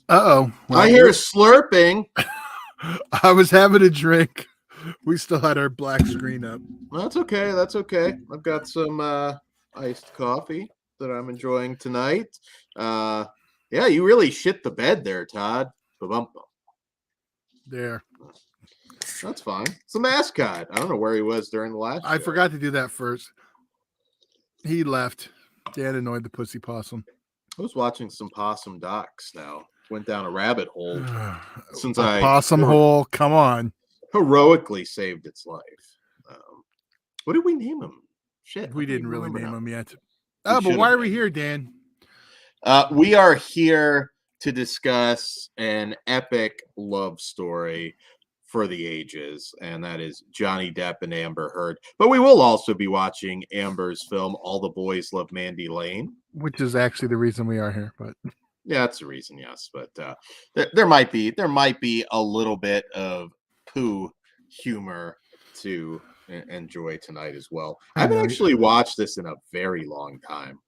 Uh-oh. Well, I hear slurping. I was having a drink. We still had our black screen up. That's okay. That's okay. I've got some iced coffee that I'm enjoying tonight. Yeah, you really shit the bed there, Todd. Ba-bum-bum. There. That's fine. It's a mascot. I don't know where he was during the last I show. forgot to do that first. He left. Dan annoyed the pussy possum. I was watching some possum docs now. Went down a rabbit hole since A I possum hole. Come on. heroically saved its life. What did we name him? Shit, We didn't really name him yet. But why are we here, Dan? We are here to discuss an epic love story for the ages, and that is Johnny Depp and Amber Heard. But we will also be watching Amber's film, All the Boys Love Mandy Lane. Which is actually the reason we are here, but yeah, that's the reason, yes. But there might be a little bit of poo humor to enjoy tonight as well. I haven't actually watched this in a very long time.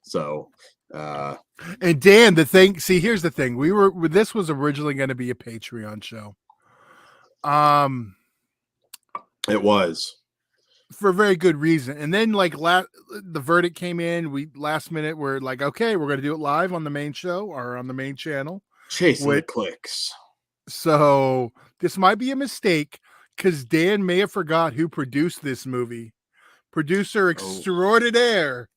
So and Dan, here's the thing. This was originally going to be a Patreon show. It was for a very good reason. And then the verdict came in, we last minute we're like, okay, we're going to do it live on the main show or on the main channel. Chasing the clicks. So this might be a mistake because Dan may have forgot who produced this movie. Producer extraordinaire.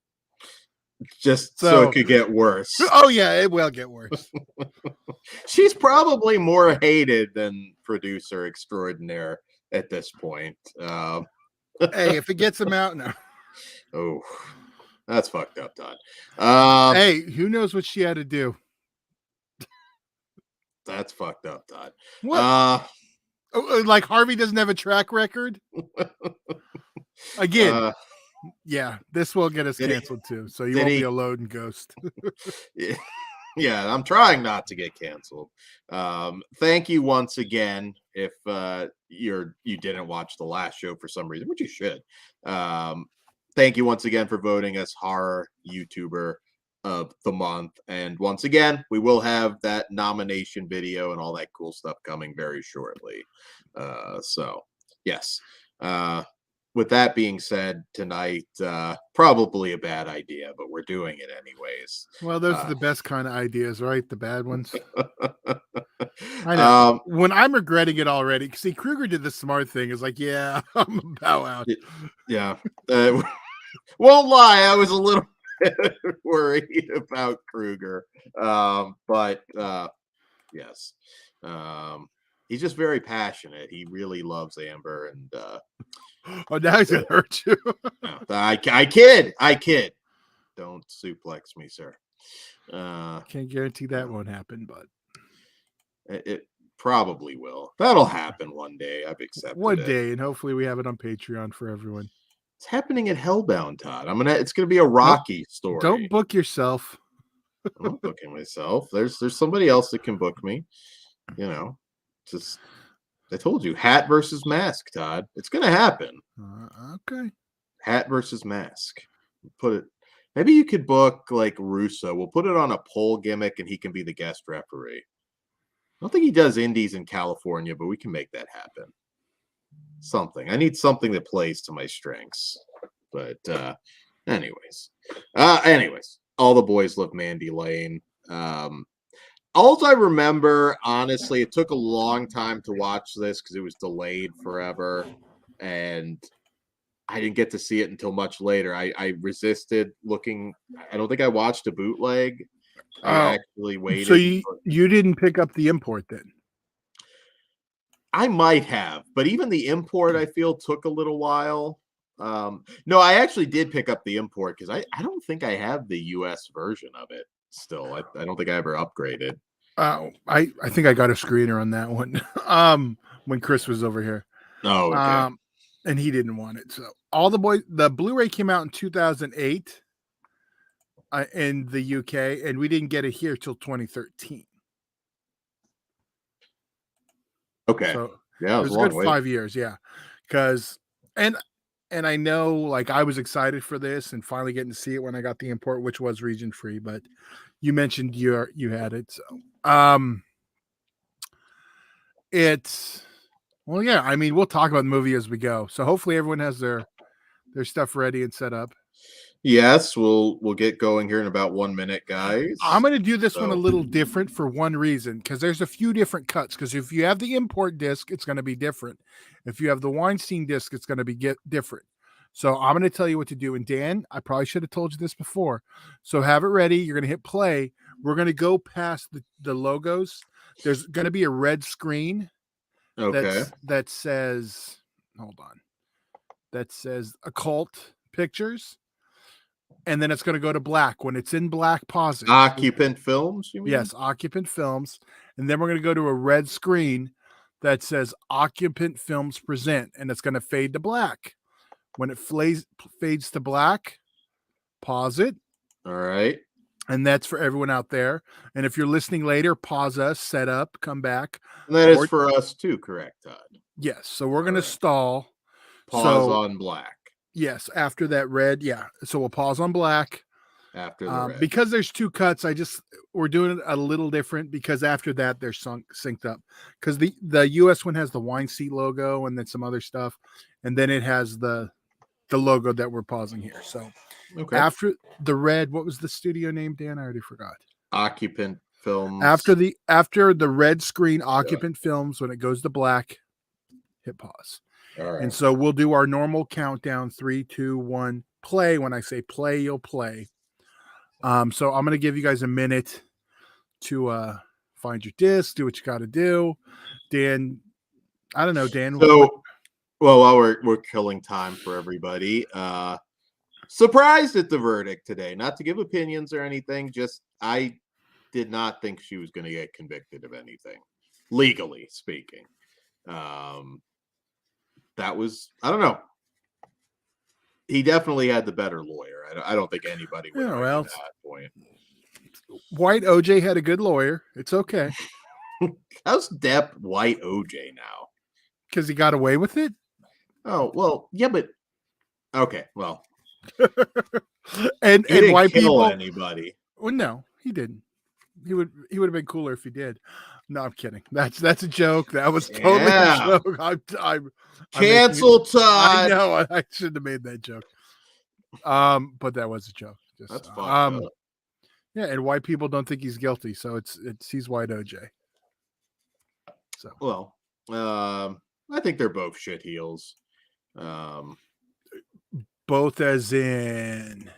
Just so it could get worse. Oh yeah, it will get worse. She's probably more hated than producer extraordinaire at this point. Hey, if it gets him out now. Oh, that's fucked up, Todd. Hey, who knows what she had to do? That's fucked up, Todd. What? Like Harvey doesn't have a track record? Again. Yeah, this will get us canceled too, so you won't be a lone ghost. Yeah, I'm trying not to get canceled. Thank you once again if you didn't watch the last show for some reason, which you should. Thank you once again for voting us horror YouTuber of the month. And once again, we will have that nomination video and all that cool stuff coming very shortly. So, yes. With that being said, tonight, probably a bad idea, but we're doing it anyways. Well, those are the best kind of ideas, right? The bad ones. I know. When I'm regretting it already, see, Kruger did the smart thing. Is like, yeah, I'm a bow out. Yeah. Won't lie, I was a little bit worried about Kruger. But yes. He's just very passionate. He really loves Amber, and oh, now he's gonna hurt you. No, I kid. Don't suplex me, sir. Can't guarantee that won't happen, but it probably will. That'll happen one day. I've accepted one day, and hopefully we have it on Patreon for everyone. It's happening at Hellbound, Todd. It's gonna be a Rocky story. Don't book yourself. I'm not booking myself. There's somebody else that can book me. You know, just I told you, hat versus mask, Todd. It's gonna happen. Okay. Hat versus mask. Put it. Maybe you could book like Russo. We'll put it on a poll gimmick, and he can be the guest referee. I don't think he does indies in California, but we can make that happen. Something. I need something that plays to my strengths. But anyways, All the Boys Love Mandy Lane. All I remember, honestly, it took a long time to watch this because it was delayed forever, and I didn't get to see it until much later. I resisted looking. I don't think I watched a bootleg. I actually waited. So you didn't pick up the import then? I might have, but even the import I feel took a little while. No, I actually did pick up the import because I don't think I have the US version of it still. I don't think I ever upgraded. I think I got a screener on that one when Chris was over here. Oh, okay. And he didn't want it. So the Blu-ray came out in 2008 in the UK, and we didn't get it here till 2013. Okay. So yeah, it was a good 5 years. Yeah. And I know, like, I was excited for this and finally getting to see it when I got the import, which was region free, but you mentioned you had it. So, it's well, yeah. I mean, we'll talk about the movie as we go. So hopefully everyone has their stuff ready and set up. Yes, we'll get going here in about 1 minute, guys. I'm going to do this one a little different for one reason, because there's a few different cuts. Because if you have the import disc, it's going to be different. If you have the Weinstein disc, it's going to be different. So I'm going to tell you what to do. And Dan, I probably should have told you this before. So have it ready. You're going to hit play. We're going to go past the logos. There's going to be a red screen. Okay. That says, hold on. That says occult pictures. And then it's going to go to black. When it's in black, pause it. Occupant Films, you mean? Yes, Occupant Films. And then we're going to go to a red screen that says Occupant Films Present. And it's going to fade to black. When it fades to black, pause it. All right. And that's for everyone out there. And if you're listening later, pause us, set up, come back. And that is for us too, correct, Todd? Yes. So we're going to stall. Pause on black. Yes, after that red, yeah. So we'll pause on black. After the red. Because there's two cuts, we're doing it a little different because after that they're synced up. Because the US one has the Weinstein logo and then some other stuff, and then it has the logo that we're pausing here. So after the red, what was the studio name, Dan? I already forgot. Occupant Films. After the red screen, Occupant Films, when it goes to black, hit pause. All right. And so we'll do our normal countdown, 3, 2, 1, play. When I say play, you'll play. So I'm going to give you guys a minute to find your disc, do what you got to do. Dan, I don't know, Dan. So, while we're killing time for everybody, surprised at the verdict today. Not to give opinions or anything, just I did not think she was going to get convicted of anything, legally speaking. That was, I don't know. He definitely had the better lawyer. I don't think anybody would argue that point. White OJ had a good lawyer. It's okay. How's Depp white OJ now? Because he got away with it? Oh, well, yeah, but okay, well. and white people anybody. Well, no, he didn't. He would have been cooler if he did. No, I'm kidding. That's a joke. That was totally a joke. I'm cancel Todd. I know. I shouldn't have made that joke. But that was a joke. That's fine. Yeah, and white people don't think he's guilty, so he's white OJ. So well, I think they're both shit heels. Both as in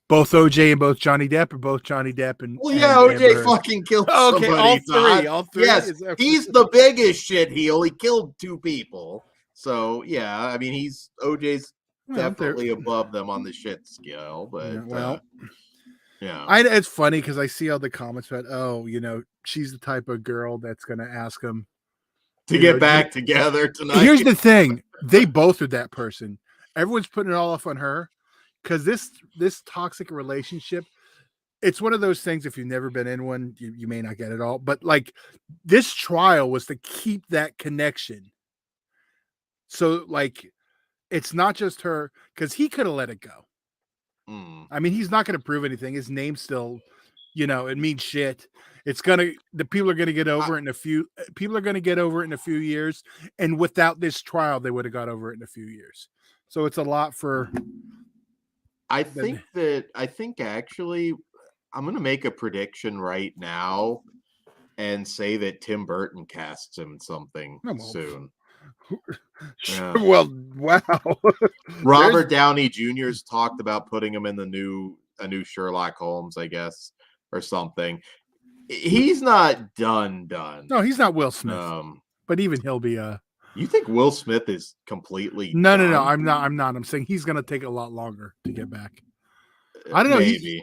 both OJ and both Johnny Depp, or both Johnny Depp and OJ fucking killed somebody. All three. Yes, he's the biggest shit heel. He killed 2 people. So yeah, I mean OJ's definitely above them on the shit scale. But yeah, it's funny because I see all the comments about she's the type of girl that's gonna ask him to get back together tonight. Here's the thing: they both are that person. Everyone's putting it all off on her. Because this toxic relationship, it's one of those things. If you've never been in one, you may not get it all. But like this trial was to keep that connection. So like, it's not just her, because he could have let it go. I mean, he's not going to prove anything. His name still, it means shit. The people are going to get over it in a few. People are going to get over it in a few years. And without this trial, they would have got over it in a few years. So it's a lot for. I think actually I'm going to make a prediction right now and say that Tim Burton casts him something soon. Yeah. Well, wow. Robert Downey Jr.'s talked about putting him in a new Sherlock Holmes, I guess, or something. He's not done. No, he's not Will Smith. But even he'll be You think Will Smith is completely No, I'm not. I'm saying he's going to take a lot longer to get back. I don't know. Maybe.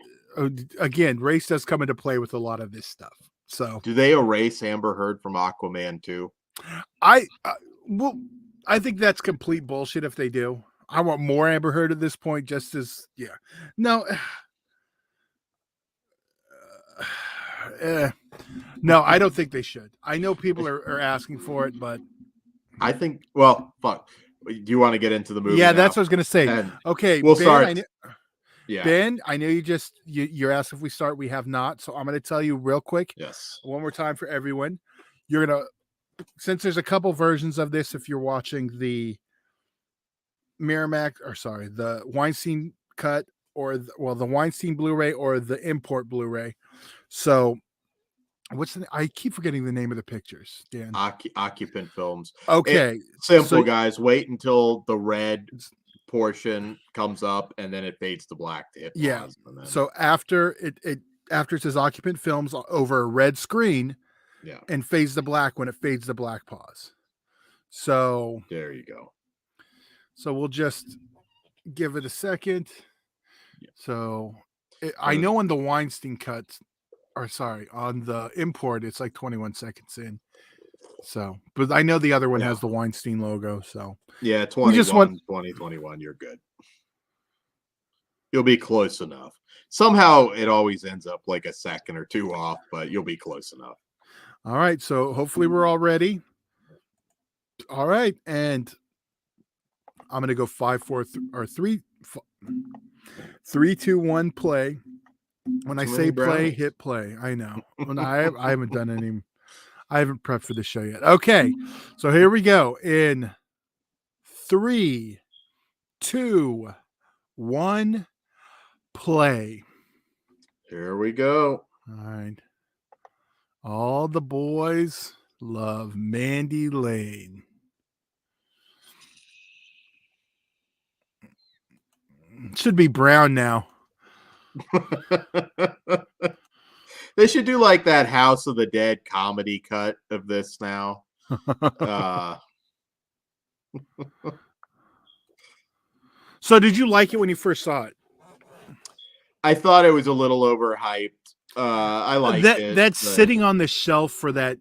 Again, race does come into play with a lot of this stuff. So, do they erase Amber Heard from Aquaman too? I think that's complete bullshit if they do. I want more Amber Heard at this point. Just as no. No, I don't think they should. I know people are asking for it, but. I think, well, fuck. Do you want to get into the movie? Yeah, that's what I was going to say. Okay. We'll start. Yeah. Ben, I know you're asked if we start. We have not, so I'm going to tell you real quick, Yes. one more time for everyone. You're gonna, since there's a couple versions of this, if you're watching the the Weinstein cut or the Weinstein Blu-ray or the import Blu-ray. So I keep forgetting the name of the pictures, Dan. Occupant films. Okay, Simple, guys. Wait until the red portion comes up and then it fades to black to hit pause. And then, so after it says occupant films over a red screen, and fades to black when it fades to black pause. So there you go. So we'll just give it a second. So I know on the Weinstein cut, on the import, it's like 21 seconds in. So, but I know the other one has the Weinstein logo. So yeah, 2021, you're good. You'll be close enough. Somehow it always ends up like a second or two off, but you'll be close enough. All right. So hopefully we're all ready. All right. And I'm going to go 5, 4, 3, 2, 1, play. When I say play, hit play. I know. I haven't done any. I haven't prepped for the show yet. Okay. So here we go. In 3, 2, 1, play. Here we go. All right. All the boys love Mandy Lane. It should be brown now. They should do like that House of the Dead comedy cut of this now. So did you like it when you first saw it? I thought it was a little overhyped. I liked it. That's sitting on the shelf for that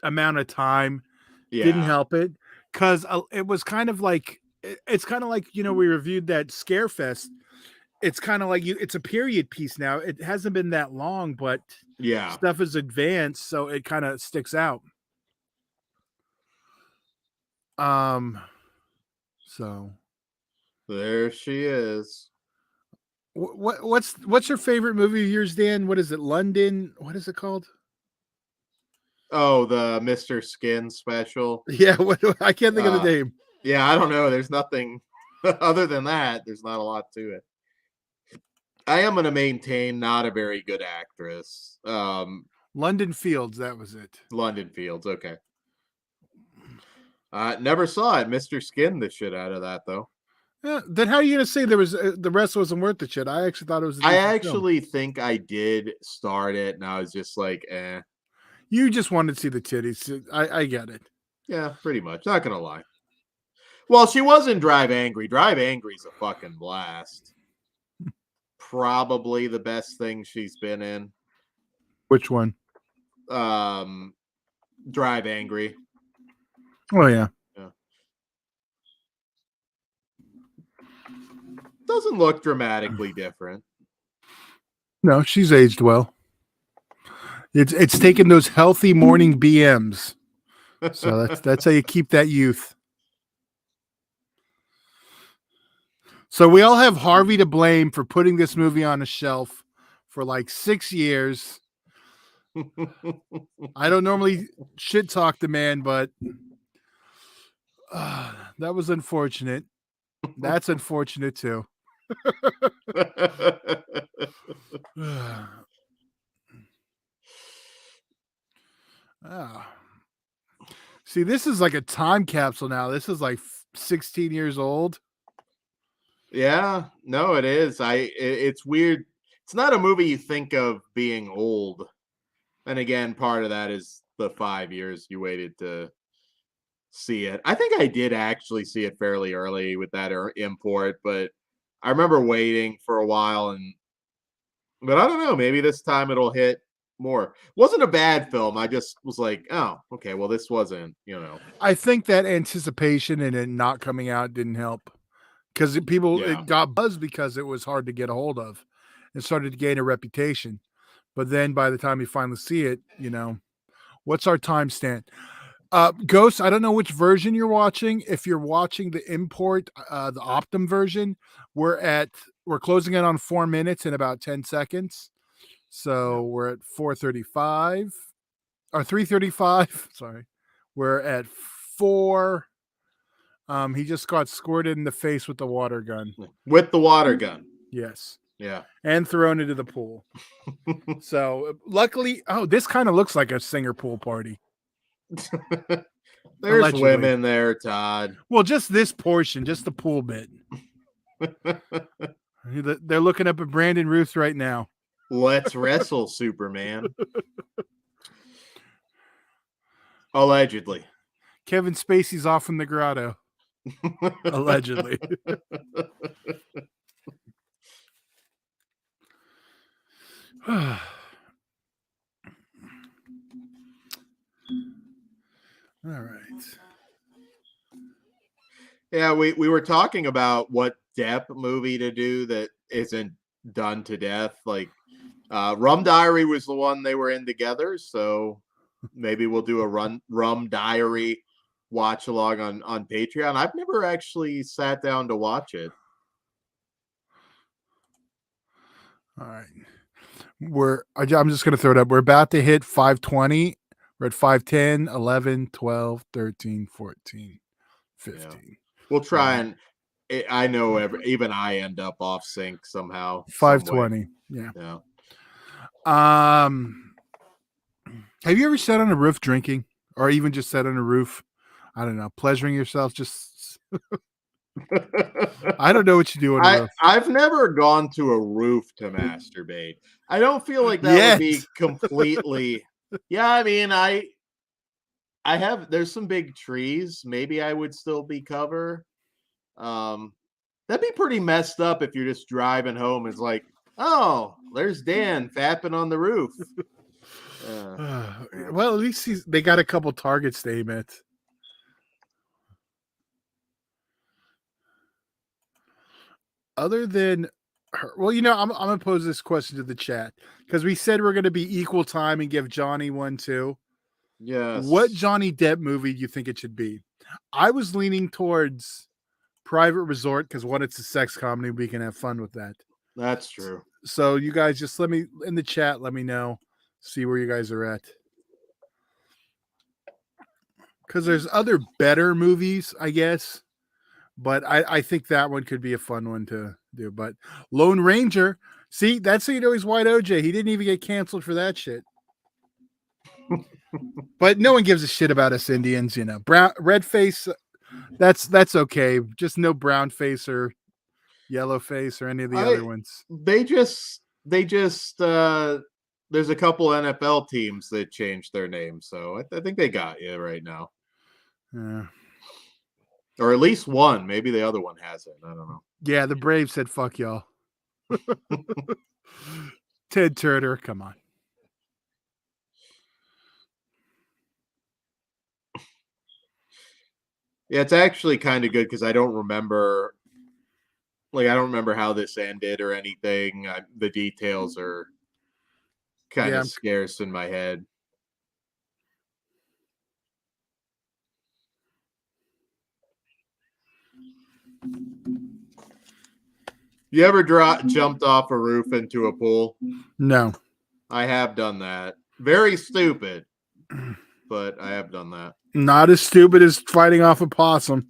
amount of time didn't help it, because it was kind of like, it's kind of like, we reviewed that Scarefest. It's kind of like it's a period piece now. It hasn't been that long, but stuff is advanced, so it kind of sticks out. So there she is. What's your favorite movie of yours, Dan? What is it? London? What is it called? Oh, the Mr. Skin special. Yeah, I can't think of the name. Yeah, I don't know. There's nothing other than that. There's not a lot to it. I am going to maintain not a very good actress. London Fields, that was it. London Fields, okay. Never saw it. Mr. Skin the shit out of that, though. Yeah, then how are you going to say there was the rest wasn't worth the shit? I actually thought it was. I actually think I did start it, and I was just like, eh. You just wanted to see the titties. I get it. Yeah, pretty much. Not going to lie. Well, she was in Drive Angry. Drive Angry's a fucking blast. Probably the best thing she's been in. Which one? Drive Angry. Oh yeah. Doesn't look dramatically different. No, she's aged well. It's taken those healthy morning BMs. So that's how you keep that youth. So we all have Harvey to blame for putting this movie on a shelf for like 6 years. I don't normally shit talk the man, but that was unfortunate. That's unfortunate too. See, this is like a time capsule now. This is like 16 years old. Yeah, no, it is. It's weird. It's not a movie you think of being old. And again, part of that is the 5 years you waited to see it. I think I did actually see it fairly early with that import, but I remember waiting for a while, but I don't know, maybe this time it'll hit more. Wasn't a bad film. I just was like, oh, okay, well, this wasn't, I think that anticipation and it not coming out didn't help, because it got buzzed because it was hard to get a hold of and started to gain a reputation. But then by the time you finally see it, what's our timestamp? Ghost, I don't know which version you're watching. If you're watching the import, the Optum version, we're at we're closing in on 4 minutes in about 10 seconds. So we're at 4:35 or 3:35. Sorry. We're at 4. He just got squirted in the face with the water gun. With the water gun. Yes. Yeah. And thrown into the pool. So luckily, this kind of looks like a singer pool party. There's Allegedly. women there, Todd. Well, just this portion, just the pool bit. They're looking up at Brandon Ruth right now. Let's wrestle, Superman. Allegedly. Kevin Spacey's off in the grotto. Allegedly. All right. Yeah, we were talking about what Depp movie to do that isn't done to death. Like Rum Diary was the one they were in together, so maybe we'll do a Rum Diary watch along on Patreon. I've never actually sat down to watch it. All right. I'm just going to throw it up. We're about to hit 5:20. We're at 5:10, 11, 12, 13, 14, 15. Yeah. We'll try and I know even I end up off sync somehow. 5:20. Yeah. Yeah. Have you ever sat on a roof drinking, or even just sat on a roof? I don't know, pleasuring yourself. Just I don't know what you do on a roof. I've never gone to a roof to masturbate. I don't feel like that would be completely. Yeah, I mean, I have. There's some big trees. Maybe I would still be cover. That'd be pretty messed up if you're just driving home. It's like, oh, there's Dan fapping on the roof. Well, at least they got a couple targets to aim at. Other than her, well, I'm gonna pose this question to the chat because we said we're gonna be equal time and give Johnny one too. Yes. What Johnny Depp movie do you think it should be? I was leaning towards Private Resort because one, it's a sex comedy. We can have fun with that. That's true. So you guys just let me in the chat. Let me know. See where you guys are at. Because there's other better movies, I guess. But I think that one could be a fun one to do. But Lone Ranger, see, that's how you know he's white OJ. He didn't even get canceled for that shit. But no one gives a shit about us Indians, red face, that's okay. Just no brown face or yellow face or any of the other ones. They just there's a couple NFL teams that changed their name, so I think they got you right now. Yeah. Or at least one. Maybe the other one hasn't. I don't know. Yeah, the Braves said fuck y'all. Ted Turner, come on. Yeah, it's actually kind of good because I don't remember how this ended or anything. The details are kind of scarce in my head. You ever jumped off a roof into a pool? No. I have done that. Very stupid, but I have done that. Not as stupid as fighting off a possum.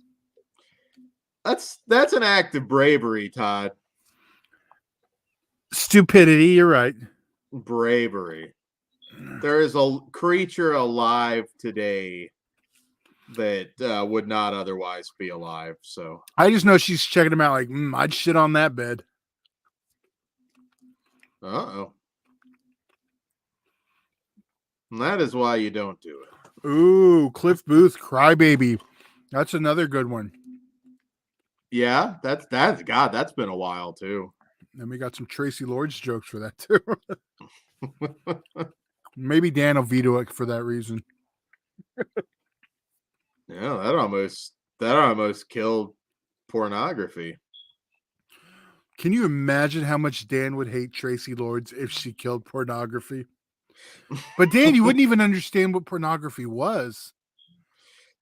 That's an act of bravery, Todd. Stupidity, you're right. Bravery. There is a creature alive today that would not otherwise be alive. So I just know she's checking him out like, I'd shit on that bed. Uh-oh. And that is why you don't do it. Ooh, Cliff Booth, Crybaby. That's another good one. Yeah, that's God, that's been a while too. And we got some Tracy Lords jokes for that too. Maybe Dan will veto it for that reason. Yeah, that almost killed pornography. Can you imagine how much Dan would hate Tracy Lords if she killed pornography? But Dan, you wouldn't even understand what pornography was.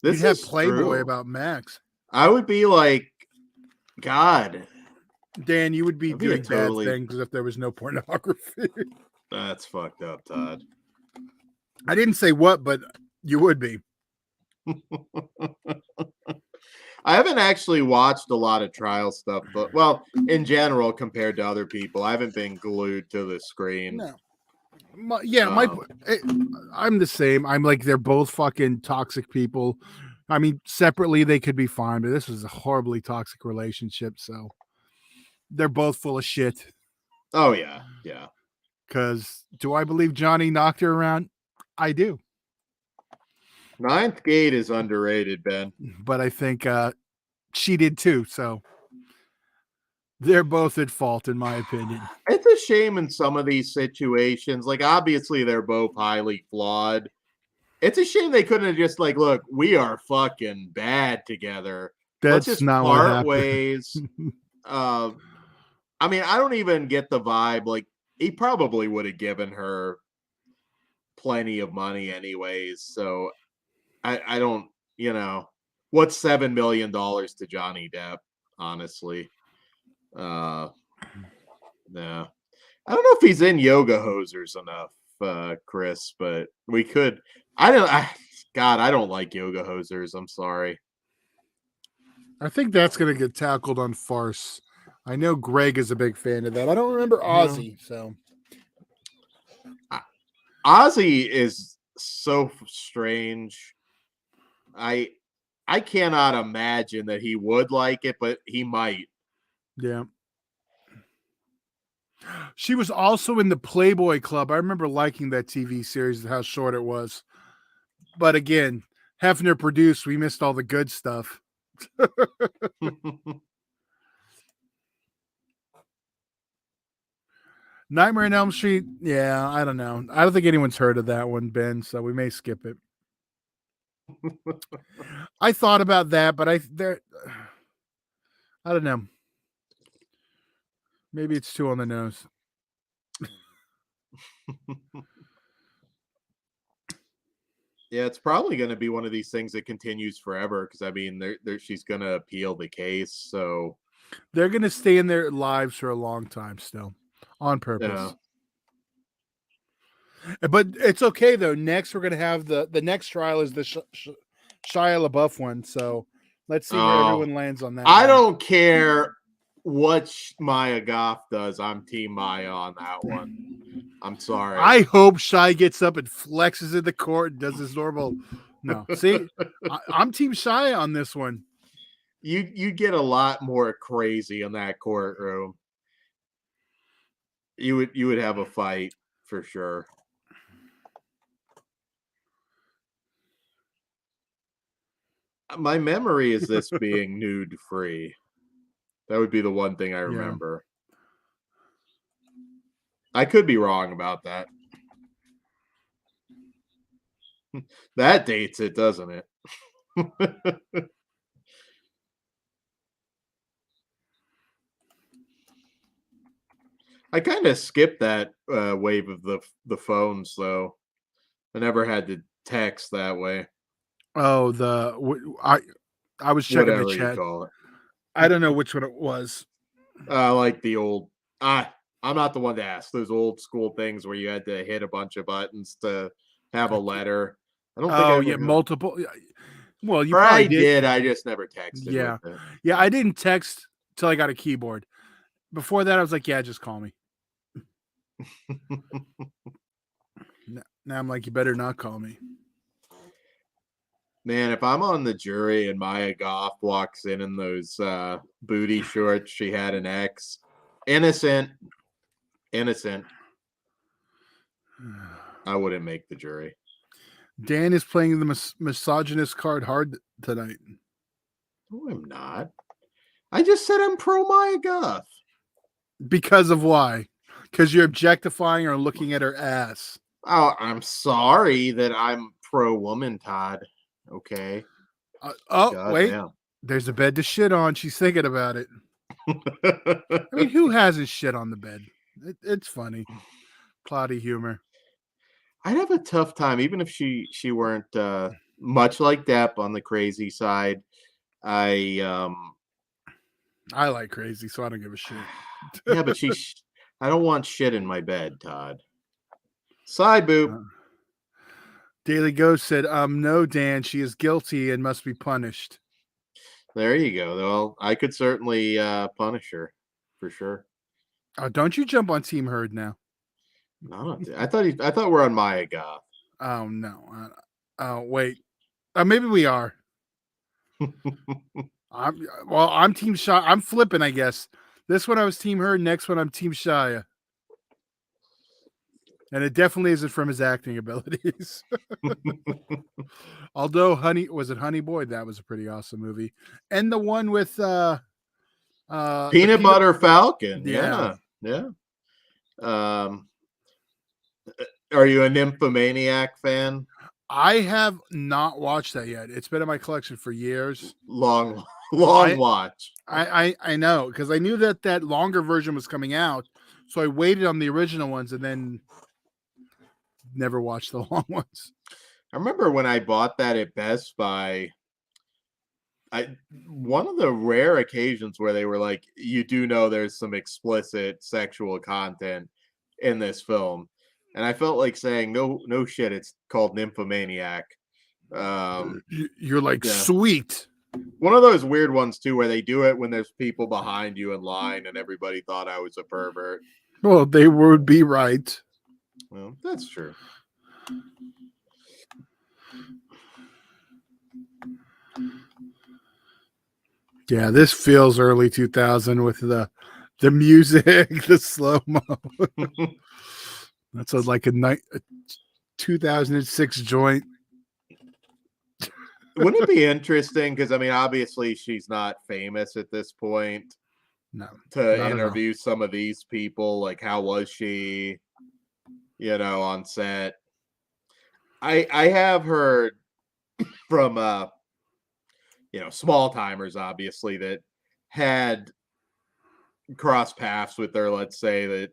You'd have Playboy true. about Max. I would be like, God, Dan, you would be That'd be a doing bad totally- things if there was no pornography. That's fucked up, Todd. I didn't say what, but you would be. I haven't actually watched a lot of trial stuff, but well, in general, compared to other people, I haven't been glued to the screen. No. I'm the same. I'm like, they're both fucking toxic people. I mean, separately they could be fine, but this is a horribly toxic relationship. So they're both full of shit. Oh yeah, yeah. Because do I believe Johnny knocked her around? I do. Ninth Gate is underrated, Ben. But I think she did too. So they're both at fault, in my opinion. It's a shame in some of these situations. Like, obviously, they're both highly flawed. It's a shame they couldn't have just like, look, we are fucking bad together. Let's That's just not what part happened. ways. I mean, I don't even get the vibe. Like, he probably would have given her plenty of money anyways. So I don't, what's $7 million to Johnny Depp, honestly. Yeah. I don't know if he's in Yoga Hosers enough, Chris, but we could. God, I don't like Yoga Hosers. I'm sorry. I think that's going to get tackled on Farce. I know Greg is a big fan of that. I don't remember Ozzy, so. Ozzy is so strange. I cannot imagine that he would like it, but he might. Yeah. She was also in the Playboy Club. I remember liking that TV series and how short it was. But again, Hefner produced, we missed all the good stuff. Nightmare on Elm Street, yeah, I don't know. I don't think anyone's heard of that one, Ben, so we may skip it. I thought about that, but I don't know. Maybe it's too on the nose. Yeah, it's probably going to be one of these things that continues forever because I mean, she's going to appeal the case, so they're going to stay in their lives for a long time still, on purpose. Yeah. But it's okay though. Next, we're going to have the next trial is the Shia LaBeouf one, so let's see where everyone lands on that. I don't care what Maya Goff does. I'm Team Maya on that one. I'm sorry. I hope Shia gets up and flexes in the court and does his normal. No, see, I'm Team Shia on this one. You get a lot more crazy in that courtroom. You would have a fight for sure. My memory is this being nude free. That would be the one thing I remember. Yeah. I could be wrong about that. That dates it, doesn't it? I kind of skipped that wave of the phones, though. I never had to text that way. Oh, I was checking Whatever the chat. You call it. I don't know which one it was. Like the old. I'm not the one to ask. Those old school things where you had to hit a bunch of buttons to have a letter. I don't think. Oh yeah, multiple. Well, you probably did. I just never texted. Yeah, with it. Yeah. I didn't text till I got a keyboard. Before that, I was like, yeah, just call me. Now I'm like, you better not call me. Man, if I'm on the jury and Maya Goff walks in those booty shorts she had an ex, innocent, I wouldn't make the jury. Dan is playing the misogynist card hard tonight. No, I'm not. I just said I'm pro Maya Goff. Because of why? Because you're objectifying or looking at her ass. Oh, I'm sorry that I'm pro woman, Todd. Okay. Wait. Damn. There's a bed to shit on. She's thinking about it. I mean, who hasn't shit on the bed? It's funny. Plotty humor. I'd have a tough time, even if she weren't much like Depp on the crazy side. I I like crazy, so I don't give a shit. Yeah, but I don't want shit in my bed, Todd. Side boob. Uh, Daily Ghost said, no, Dan, she is guilty and must be punished. There you go. Well, I could certainly punish her for sure. Don't you jump on Team Herd now. No, I thought we're on Maya Goth. Oh, no. Oh, wait. Maybe we are. I'm Team Shia. I'm flipping, I guess. This one I was Team Herd. Next one I'm Team Shia. And it definitely isn't from his acting abilities. Although Honey Boy, that was a pretty awesome movie. And the one with Peanut Butter Falcon. Yeah. Yeah. Are you a Nymphomaniac fan? I have not watched that yet. It's been in my collection for years. Long watch. I know, because I knew that longer version was coming out, so I waited on the original ones and then never watched the long ones. I remember when I bought that at Best Buy. One of the rare occasions where they were like, you do know there's some explicit sexual content in this film. And I felt like saying, no shit, it's called Nymphomaniac. You're like, yeah. Sweet. One of those weird ones too, where they do it when there's people behind you in line and everybody thought I was a pervert. Well, they would be right. Well, that's true. Yeah, this feels early 2000 with the music, the slow mo. That's like a 2006 joint. Wouldn't it be interesting? Because I mean, obviously, she's not famous at this point. No, to interview some of these people, like how was she, on set. I have heard from small timers, obviously, that had crossed paths with her, let's say, that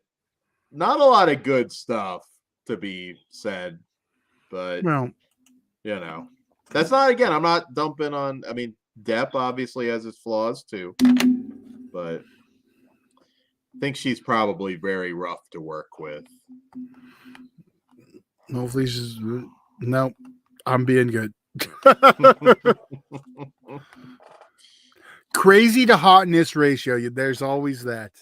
not a lot of good stuff to be said, but that's not, again, I'm not dumping on, I mean, Depp obviously has his flaws too, but I think she's probably very rough to work with. Hopefully she's no, I'm being good. Crazy to hotness ratio. There's always that.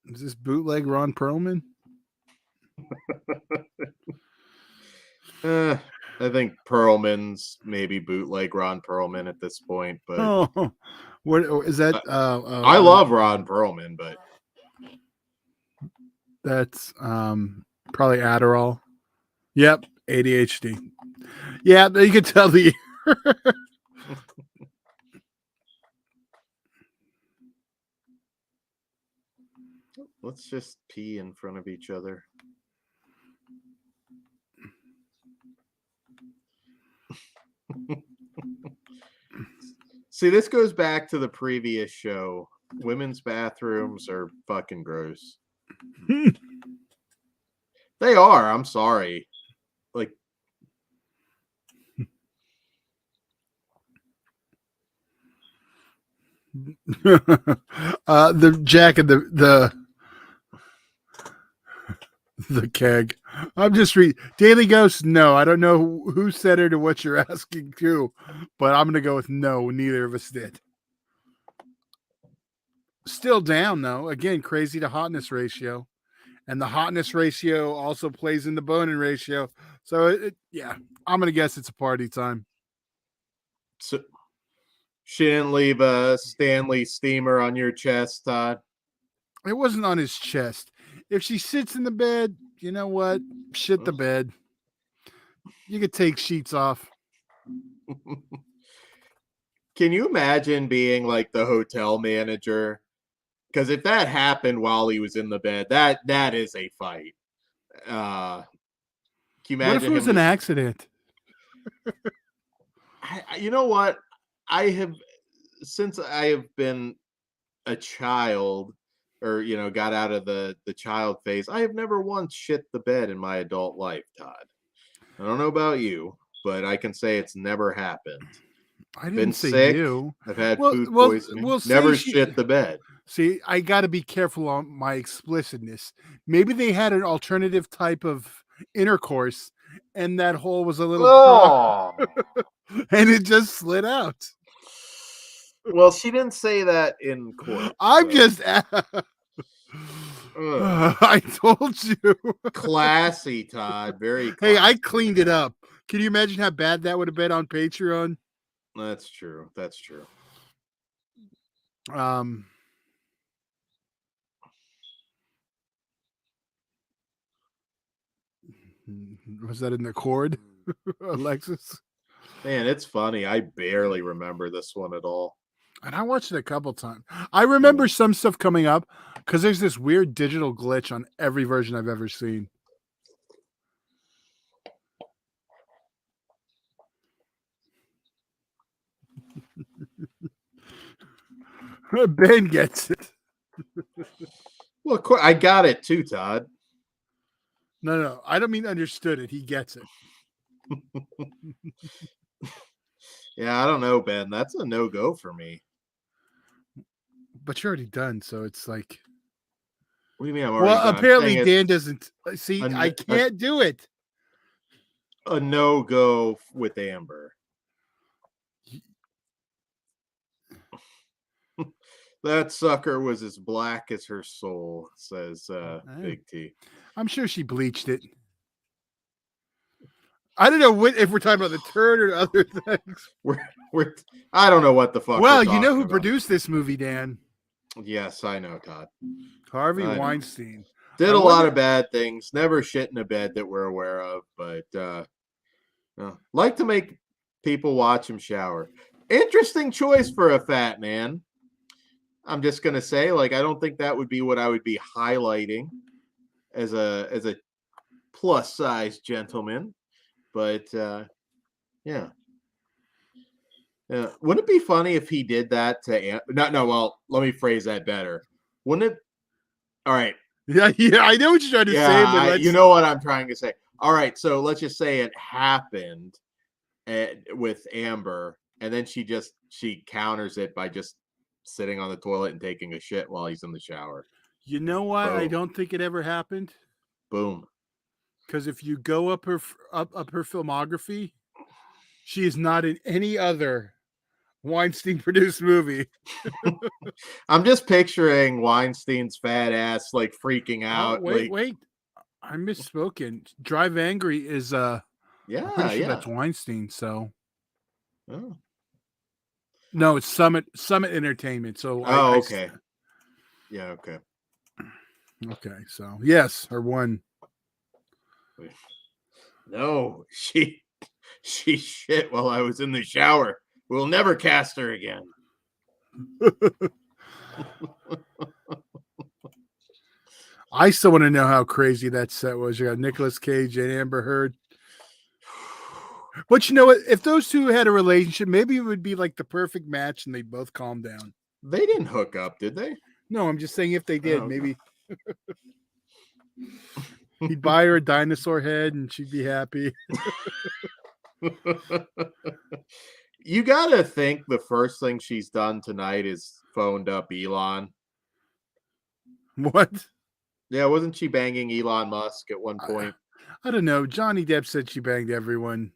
Is this bootleg Ron Perlman? I think Perlman's maybe bootleg Ron Perlman at this point, but what is that? I love Ron Perlman, but that's probably Adderall. Yep, ADHD. Yeah, you can tell the. Let's just pee in front of each other. See, this goes back to the previous show. Women's bathrooms are fucking gross. They are. I'm sorry. Like, the Jack and the keg. I'm just reading Daily Ghost. No, I don't know who said it or what you're asking to, but I'm gonna go with no. Neither of us did. Still down though. Again, crazy to hotness ratio, and the hotness ratio also plays in the boning ratio. So yeah, I'm gonna guess it's a party time. So she didn't leave a Stanley steamer on your chest, Todd. It wasn't on his chest. If she sits in the bed, you know what? Shit the bed. You could take sheets off. Can you imagine being like the hotel manager? Because if that happened while he was in the bed, that is a fight. Can you imagine? What if it was an accident? You know what? Since I have been a child, or got out of the child phase, I have never once shit the bed in my adult life, Todd. I don't know about you, but I can say it's never happened. I Been didn't say sick. you. I've had Well, food well, poisoning. we'll say Never she. shit the bed. See, I got to be careful on my explicitness. Maybe they had an alternative type of intercourse, and that hole was a little prong, Oh. and it just slid out. Well, she didn't say that in court. I'm So. just. Ugh. I told you. Classy, Todd. Very Hey, I classy. cleaned it up. Can you imagine how bad that would have been on Patreon? That's true. That's true. Was that in the cord, Alexis? Man, it's funny. I barely remember this one at all. And I watched it a couple times. I remember some stuff coming up because there's this weird digital glitch on every version I've ever seen. Ben gets it. Well, I got it too, Todd. No, I don't mean understood it. He gets it. Yeah, I don't know, Ben. That's a no-go for me. But you're already done, so it's like. What do you mean I'm already done? Apparently Dan doesn't see. I a, can't do it. a no-go with Amber. That sucker was as black as her soul, says Big T. I'm sure she bleached it. I don't know if we're talking about the turd or other things. I don't know what the fuck. Well, you know who produced this movie, Dan? Yes, I know, Todd. Harvey Weinstein. Did a lot of bad things. Never shit in a bed that we're aware of, but like to make people watch him shower. Interesting choice for a fat man. I'm just gonna say, like, I don't think that would be what I would be highlighting as a plus size gentleman. But yeah. Wouldn't it be funny if he did that to no, well, let me phrase that better. Wouldn't it? All right. Yeah, I know what you're trying to say, but you know what I'm trying to say. All right, so let's just say it happened with Amber, and then she counters it by just sitting on the toilet and taking a shit while he's in the shower. You know why Boom. I don't think it ever happened? Boom. Because if you go up her filmography, she is not in any other Weinstein produced movie. I'm just picturing Weinstein's fat ass like freaking out. Wait. I misspoken. Drive Angry is I'm pretty sure that's Weinstein, so no, it's Summit Entertainment. So okay. Yeah, okay. Okay, so yes, her one. No, she shit while I was in the shower. We'll never cast her again. I still want to know how crazy that set was. You got Nicolas Cage and Amber Heard. But you know what? If those two had a relationship, maybe it would be like the perfect match and they both calm down. They didn't hook up, did they? No, I'm just saying if they did, maybe he'd buy her a dinosaur head and she'd be happy. You gotta think the first thing she's done tonight is phoned up Elon. What? Yeah, wasn't she banging Elon Musk at one point? I don't know. Johnny Depp said she banged everyone.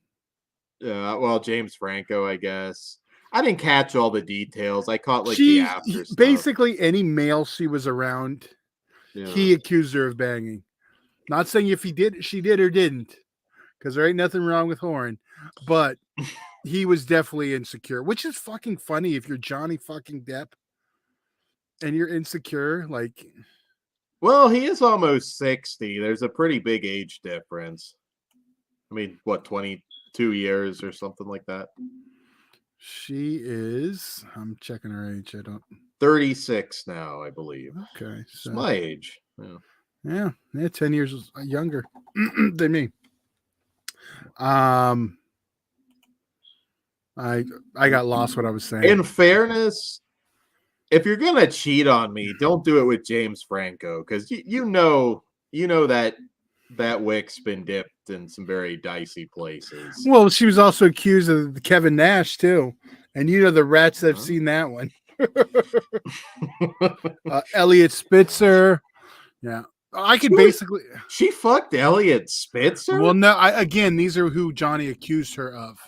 Yeah, well, James Franco, I guess. I didn't catch all the details. I caught like the after stuff. Basically, any male she was around, he accused her of banging. Not saying if she did or didn't, because there ain't nothing wrong with Horn, but he was definitely insecure, which is fucking funny if you're Johnny fucking Depp and you're insecure. Like, well, he is almost 60. There's a pretty big age difference. I mean, what, 22 years or something like that? She is, I'm checking her age. 36 now, I believe. Okay. So. It's my age. Yeah, 10 years younger than me. I got lost what I was saying. In fairness, if you're gonna cheat on me, don't do it with James Franco, because you know that that wick's been dipped in some very dicey places. Well, she was also accused of Kevin Nash too, and you know the rats that have seen that one. Elliot Spitzer, yeah. I could basically. She fucked Elliot Spitzer. Well, no. Again, these are who Johnny accused her of.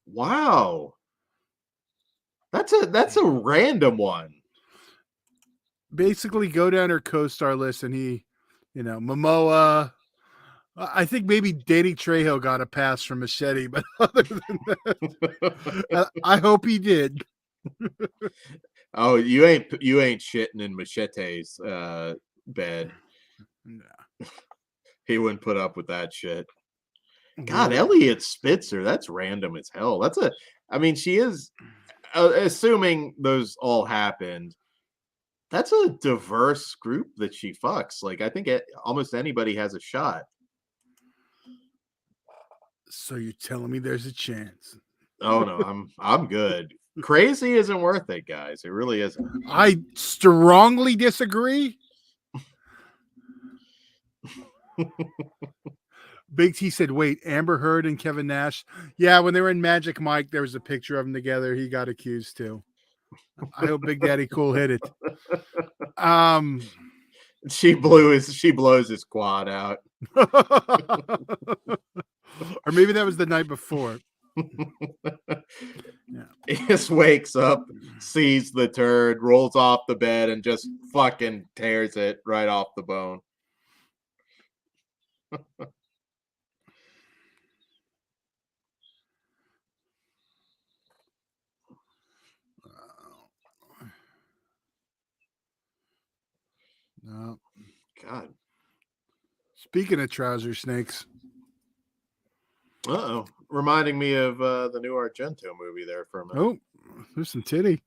Wow, that's a random one. Basically, go down her co-star list, and he, Momoa. I think maybe Danny Trejo got a pass from Machete, but other than that, I hope he did. Oh, you ain't shitting in Machete's bed. No. He wouldn't put up with that shit. God, Elliot Spitzer, that's random as hell. I mean, she is, assuming those all happened, that's a diverse group that she fucks. Like, I think almost anybody has a shot. So you're telling me there's a chance? Oh no, I'm good. Crazy isn't worth it, guys. It really isn't. I strongly disagree. Big T said, wait, Amber Heard and Kevin Nash. Yeah, when they were in Magic Mike, there was a picture of them together. He got accused too. I hope Big Daddy Cool hit it. She blows his quad out. Or maybe that was the night before. Yeah. He just wakes up, sees the turd, rolls off the bed, and just fucking tears it right off the bone. No. God. Speaking of trouser snakes. Uh-oh. Reminding me of the new Argento movie there for a minute. Oh, there's some titty.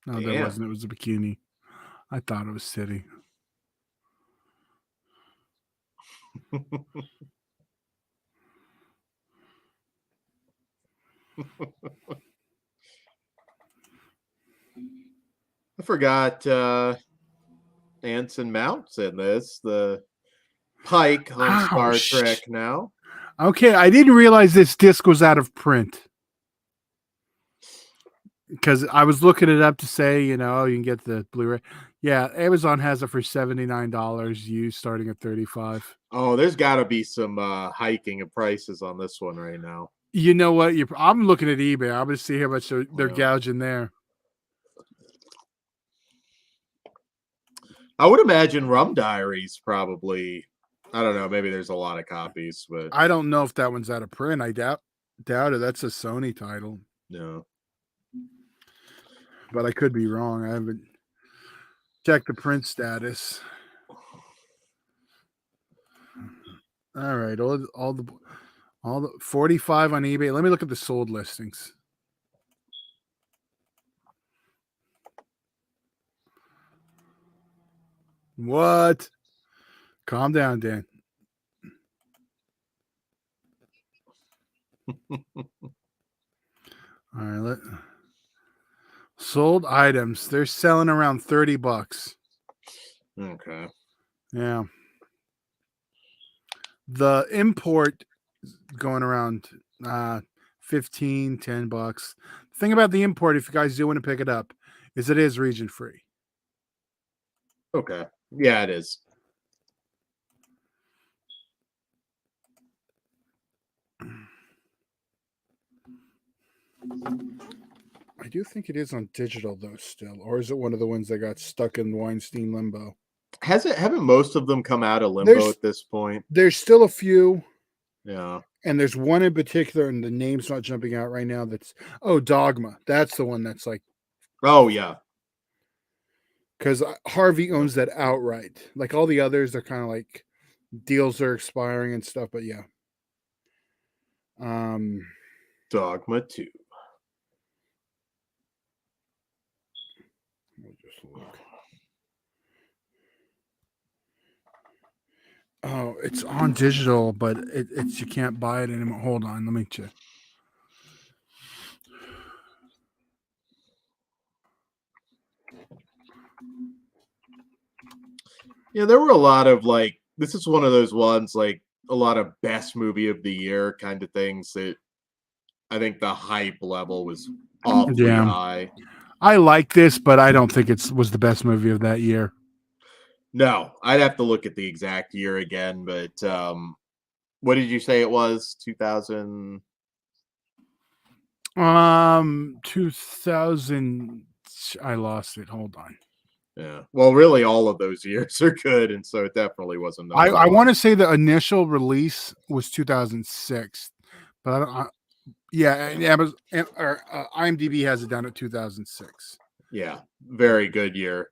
No, there wasn't. It was a bikini. I thought it was titty. I forgot Anson Mount's in this. The Pike on Star Trek now. Okay, I didn't realize this disc was out of print. Because I was looking it up to say, you can get the Blu-ray. Yeah, Amazon has it for $79 used, starting at $35. Oh, there's got to be some hiking of prices on this one right now. You know what? I'm looking at eBay. I'm going to see how much they're gouging there. I would imagine Rum Diaries probably. I don't know. Maybe there's a lot of copies, but I don't know if that one's out of print. I doubt it. That's a Sony title. No. But I could be wrong. I haven't checked the print status. All right, all the 45 on eBay. Let me look at the sold listings. What? Calm down, Dan. All right, sold items. They're selling around $30. Okay. Yeah. The import going around $15, $10. The thing about the import, if you guys do want to pick it up, is it is region free. Okay. Yeah, it is. I do think it is on digital though still, or is it one of the ones that got stuck in Weinstein limbo? Haven't most of them come out of limbo at this point? There's still a few. Yeah. And there's one in particular, and the name's not jumping out right now. Dogma. That's the one that's like. Oh yeah. Because Harvey owns that outright. Like all the others, they're kind of like deals are expiring and stuff. But yeah. Dogma 2. We'll just look. Oh, it's on digital, but it's you can't buy it anymore. Hold on, let me check. Yeah, there were a lot of like this is one of those ones like a lot of best movie of the year kind of things that I think the hype level was awfully Yeah, high. I like this, but I don't think it was the best movie of that year. No, I'd have to look at the exact year again, but what did you say it was? 2000. 2000. I lost it. Hold on. Yeah. Well, really all of those years are good, and so it definitely wasn't number I one. want to say the initial release was 2006, but I don't. Yeah, and Amazon or IMDb has it down at 2006. Yeah, very good year.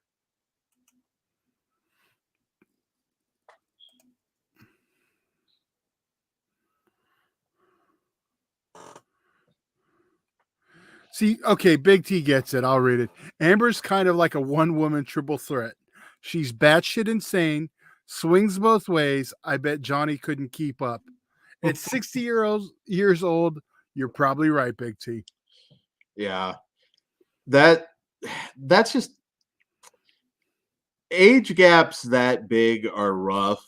See, okay, Big T gets it. I'll read it. Amber's kind of like a one-woman triple threat. She's batshit insane, swings both ways. I bet Johnny couldn't keep up. It's 60 years old. You're probably right, Big T. Yeah. That that's just age gaps that big are rough.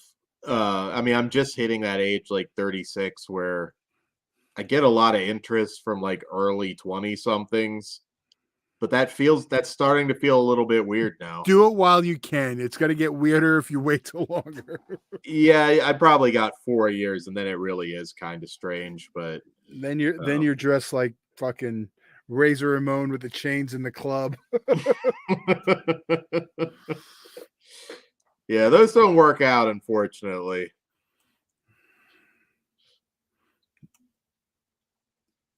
I mean, I'm just hitting that age like 36 where I get a lot of interest from like early 20 somethings, but that's starting to feel a little bit weird now. Do it while you can. It's gonna get weirder if you wait too longer. Yeah, I probably got 4 years and then it really is kind of strange, but Then you're dressed like fucking Razor Ramon with the chains in the club. yeah, those don't work out, unfortunately.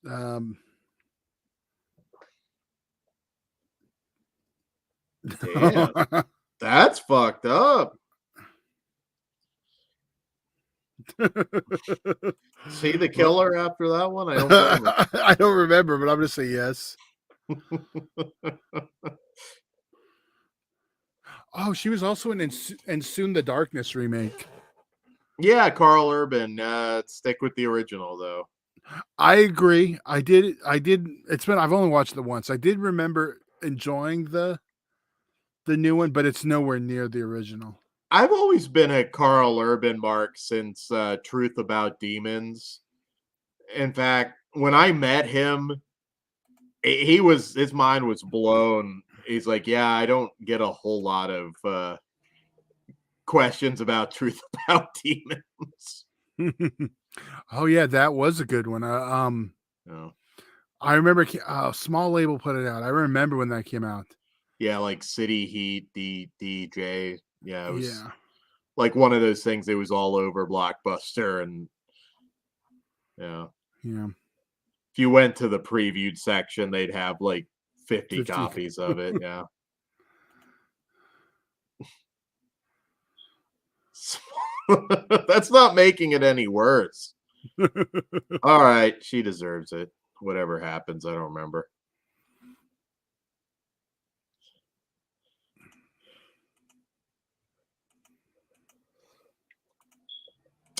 Um, Damn, that's fucked up. See the well, killer after that one? I don't blame him. I don't remember, but I'm gonna say yes. Oh, she was also in Soon the Darkness remake. Yeah, Carl Urban. Stick with the original though. I agree. I did. I did. It's been. I've only watched it once. I did remember enjoying the new one, but it's nowhere near the original. I've always been a Carl Urban mark since Truth About Demons. In fact, when I met him, he was his mind was blown. He's like, "Yeah, I don't get a whole lot of questions about Truth About Demons." Oh yeah, that was a good one. Oh. I remember. Small Label put it out. I remember when that came out. Yeah, like City Heat, DJ. Yeah, it was Yeah, like one of those things. It was all over Blockbuster, and yeah, yeah. if you went to the previewed section, they'd have like 50 50. copies of it. Yeah. That's not making it any worse. All right, she deserves it. Whatever happens, I don't remember.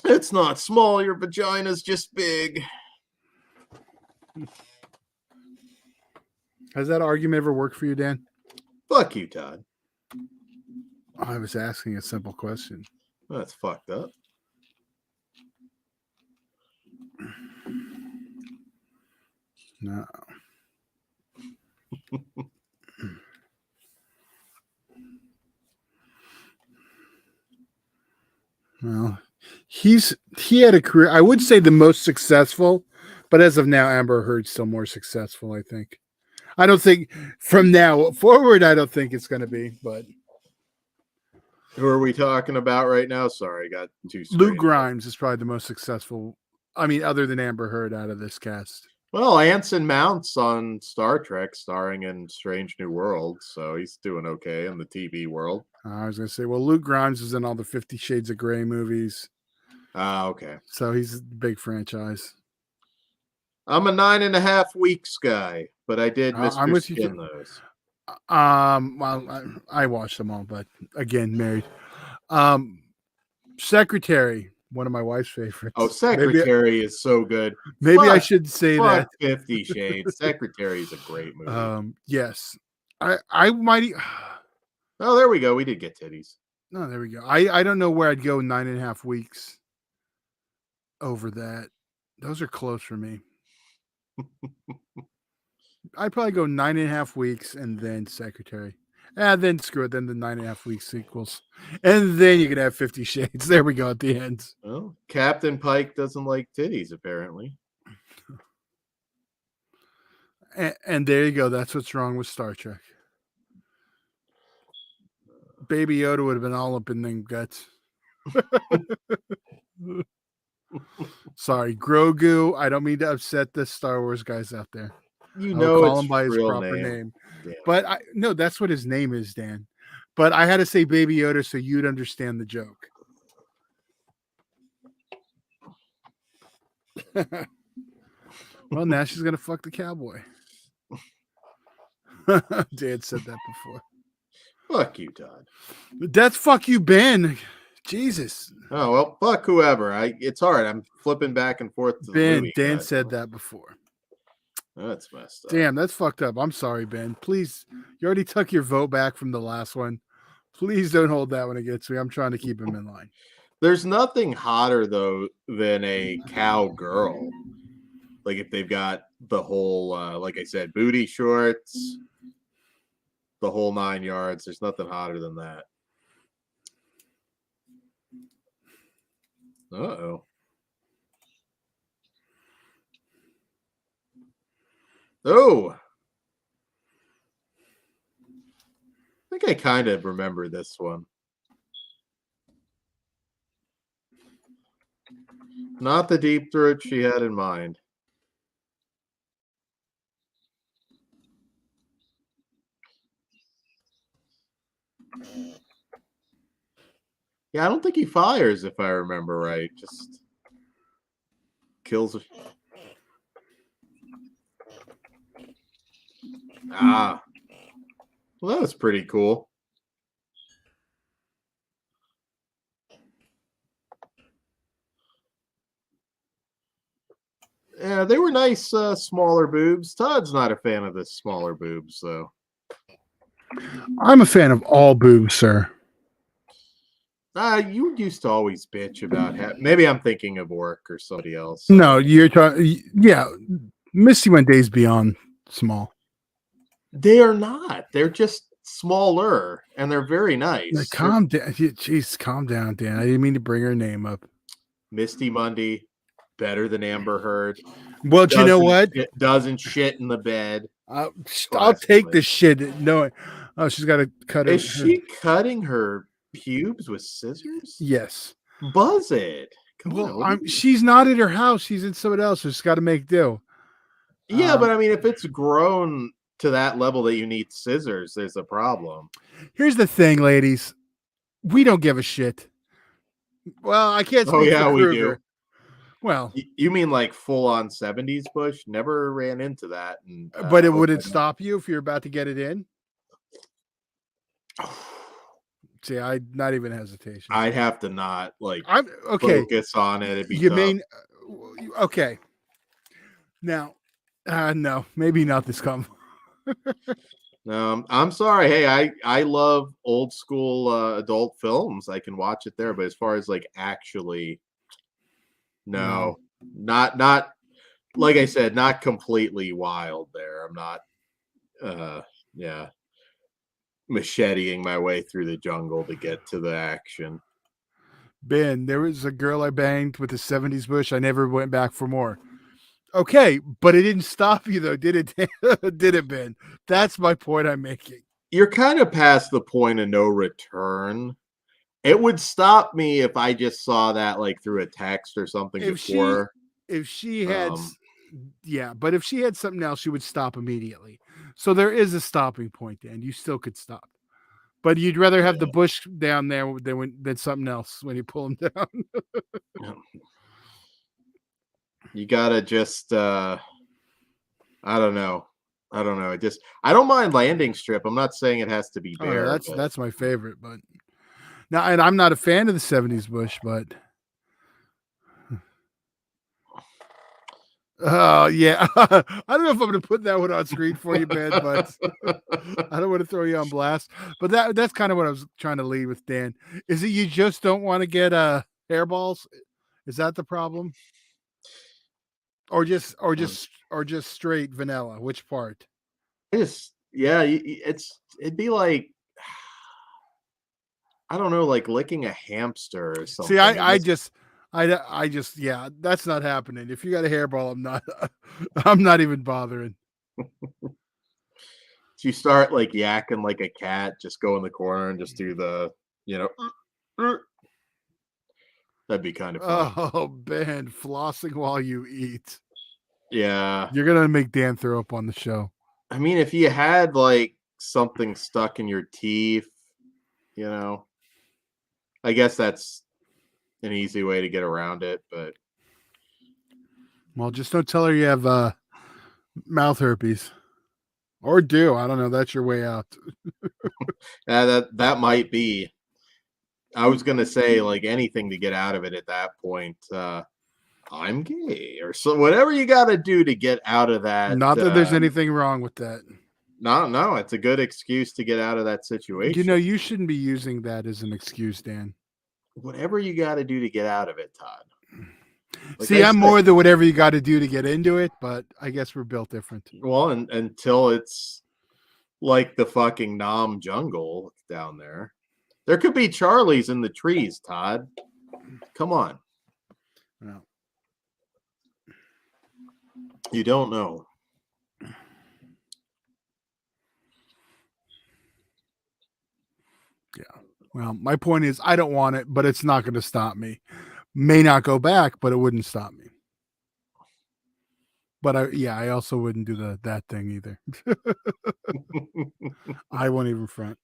It's not small, your vagina's just big. Has that argument ever worked for you, Dan? Fuck you, Todd. I was asking a simple question. That's fucked up. No. Well, he had a career. I would say the most successful, but as of now, Amber Heard's still more successful. I think. I don't think from now forward. I don't think it's going to be. But Who are we talking about right now? Sorry, I got too Lou screens. Grimes is probably the most successful. I mean, other than Amber Heard, out of this cast. Well, Anson Mounts on Star Trek, starring in Strange New Worlds, so he's doing okay in the TV world. I was going to say, well, Luke Grimes is in all the 50 Shades of Grey movies. Ah, okay. So he's a big franchise. I'm a 9.5 weeks guy, but I did I'm Mr. with you. Skin those. Well, I watched them all, but again, married. Secretary, one of my wife's favorites. Oh, Secretary is so good. Maybe I Fuck, should say fuck that. 50 Shades. Secretary is a great movie. Yes, I might. Oh, there we go. We did get titties. No, there we go. I don't know where I'd go 9.5 weeks over that. Those are close for me. I'd probably go 9.5 weeks and then Secretary. Then screw it. Then the 9.5 week sequels, and then you can have 50 Shades. There we go at the end. Well, Captain Pike doesn't like titties, apparently. And there you go. That's what's wrong with Star Trek. Baby Yoda would have been all up in them guts. Sorry, Grogu. I don't mean to upset the Star Wars guys out there. You I'll know call it's him by his real proper name. Damn. But no, that's what his name is, Dan. But I had to say Baby Yoda so you'd understand the joke. Well, now she's gonna fuck the cowboy. Dan said that before. Fuck you, Todd. That's fuck you, Ben. Jesus. Oh well, fuck whoever. It's hard. I'm flipping back and forth to Ben, the movie. Dan said that before. That's messed up. Damn, that's fucked up. I'm sorry, Ben. Please, you already took your vote back from the last one. Please don't hold that one against me. I'm trying to keep him in line. There's nothing hotter though than a cowgirl. Like if they've got the whole, like I said, booty shorts, the whole 9 yards. There's nothing hotter than that. Uh-oh. Oh. I think I kind of remember this one. Not the deep throat she had in mind. Yeah, I don't think he fires, if I remember right. Just kills. Ah. Well, that was pretty cool. Yeah, they were nice, smaller boobs. Todd's not a fan of the smaller boobs, though. I'm a fan of all boobs, sir. You used to always bitch about maybe I'm thinking of Orc or somebody else. No, you're talking. Yeah, Misty went days beyond small. They are not. They're just smaller, and they're very nice. Like, calm down. Jeez, calm down, Dan. I didn't mean to bring her name up. Misty Mundy, better than Amber Heard. Well, do you know what? Doesn't shit in the bed. I'll take the shit. No, oh, she's got to cut it. Is she cutting her pubes with scissors? Yes. Buzz it. Come on. She's not at her house. She's in someone else. So she's got to make do. Yeah, but I mean, if it's grown to that level that you need scissors, there's a problem. Here's the thing, ladies. We don't give a shit. Well, I can't speak for we Kruger. do. Well, you mean like full on 70s bush? Never ran into that. And, but it would stop you if you're about to get it in? See, I'd not even hesitation. I'd have to not like focus on it. You mean okay? Now, no, maybe not this come. No, I'm sorry. Hey, I love old school adult films. I can watch it there, but as far as like actually, no, not like I said, not completely wild there. I'm not, macheteing my way through the jungle to get to the action. Ben, there was a girl I banged with a 70s bush. I never went back for more. Okay, but it didn't stop you though, did it? Did it, Ben? That's my point I'm making. You're kind of past the point of no return. It would stop me if I just saw that like through a text or something before. If she had, but if she had something else, she would stop immediately. So there is a stopping point, Dan. You still could stop, but you'd rather have the bush down there than something else when you pull them down. You gotta just I don't know. I don't mind landing strip. I'm not saying it has to be bare. That's my favorite, but now, and I'm not a fan of the 70s bush, but Oh yeah. I don't know if I'm gonna put that one on screen for you, man, but I don't want to throw you on blast. But that's kind of what I was trying to lead with, Dan. Is it you just don't want to get hairballs? Is that the problem? Or just straight vanilla? Which part? I just yeah, it'd be like I don't know, like licking a hamster or See, something. It I just just I just yeah, that's not happening. If you got a hairball, I'm not I'm not even bothering. you start like yakking like a cat, just go in the corner and just do the, you know, that'd be kind of fun. Oh man, flossing while you eat. Yeah. You're gonna make Dan throw up on the show. I mean, if you had like something stuck in your teeth, you know, I guess that's an easy way to get around it, but Well, just don't tell her you have mouth herpes. Or do. I don't know. That's your way out. that might be. I was gonna say like anything to get out of it at that point. I'm gay or so whatever you got to do to get out of that. Not that there's anything wrong with that. No, it's a good excuse to get out of that You know, situation. you shouldn't be using that as an excuse, Dan. Whatever you got to do to get out of it, Todd. Like See, I I'm said, more the whatever you got to do to get into it, but I guess we're built different. well, until it's like the fucking Nam jungle down there. There could be Charlies in the trees, Todd. Come on. Well, You don't know. yeah. Well, my point is, I don't want it, but it's not going to stop me. May not go back, but it wouldn't stop me. But I also wouldn't do that thing either. I won't even front.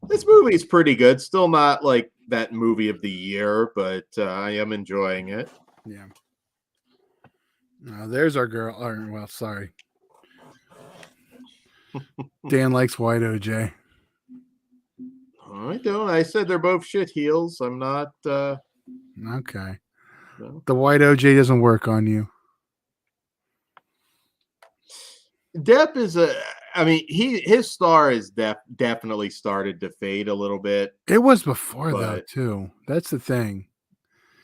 This movie's pretty good. Still not like that movie of the year, but I am enjoying it. Yeah. There's our girl. Well, sorry. Dan likes white OJ. I don't. I said they're both shit heels. I'm not. Okay. No. The white OJ doesn't work on you. Depp is a. I mean, his star is definitely started to fade a little bit. It was before though, But too. That's the thing.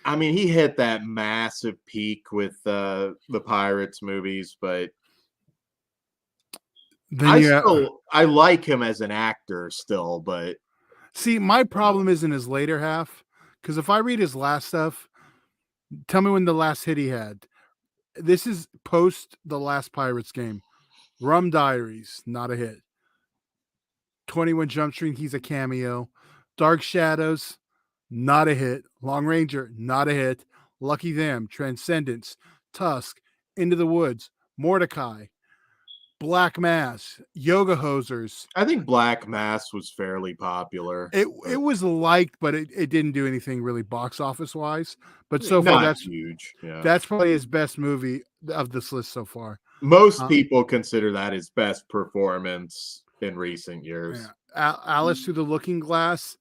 I mean, he hit that massive peak with the Pirates movies, but Then you I like him as an actor still, but see, my problem is in his later half. Because if I read his last stuff, tell me when the last hit he had. This is post the last Pirates game. Rum Diaries, not a hit. 21 Jump Street, he's a cameo. Dark Shadows, not a hit. Long Ranger, not a hit. Lucky Them, Transcendence, Tusk, Into the Woods, Mordecai, Black Mass, Yoga Hosers. I think Black Mass was fairly popular. It was liked, but it didn't do anything really box office wise. But so far, Not huge. Yeah. that's probably his best movie of this list so far. Most people consider that his best performance in recent years. Yeah. Alice Through the Looking Glass,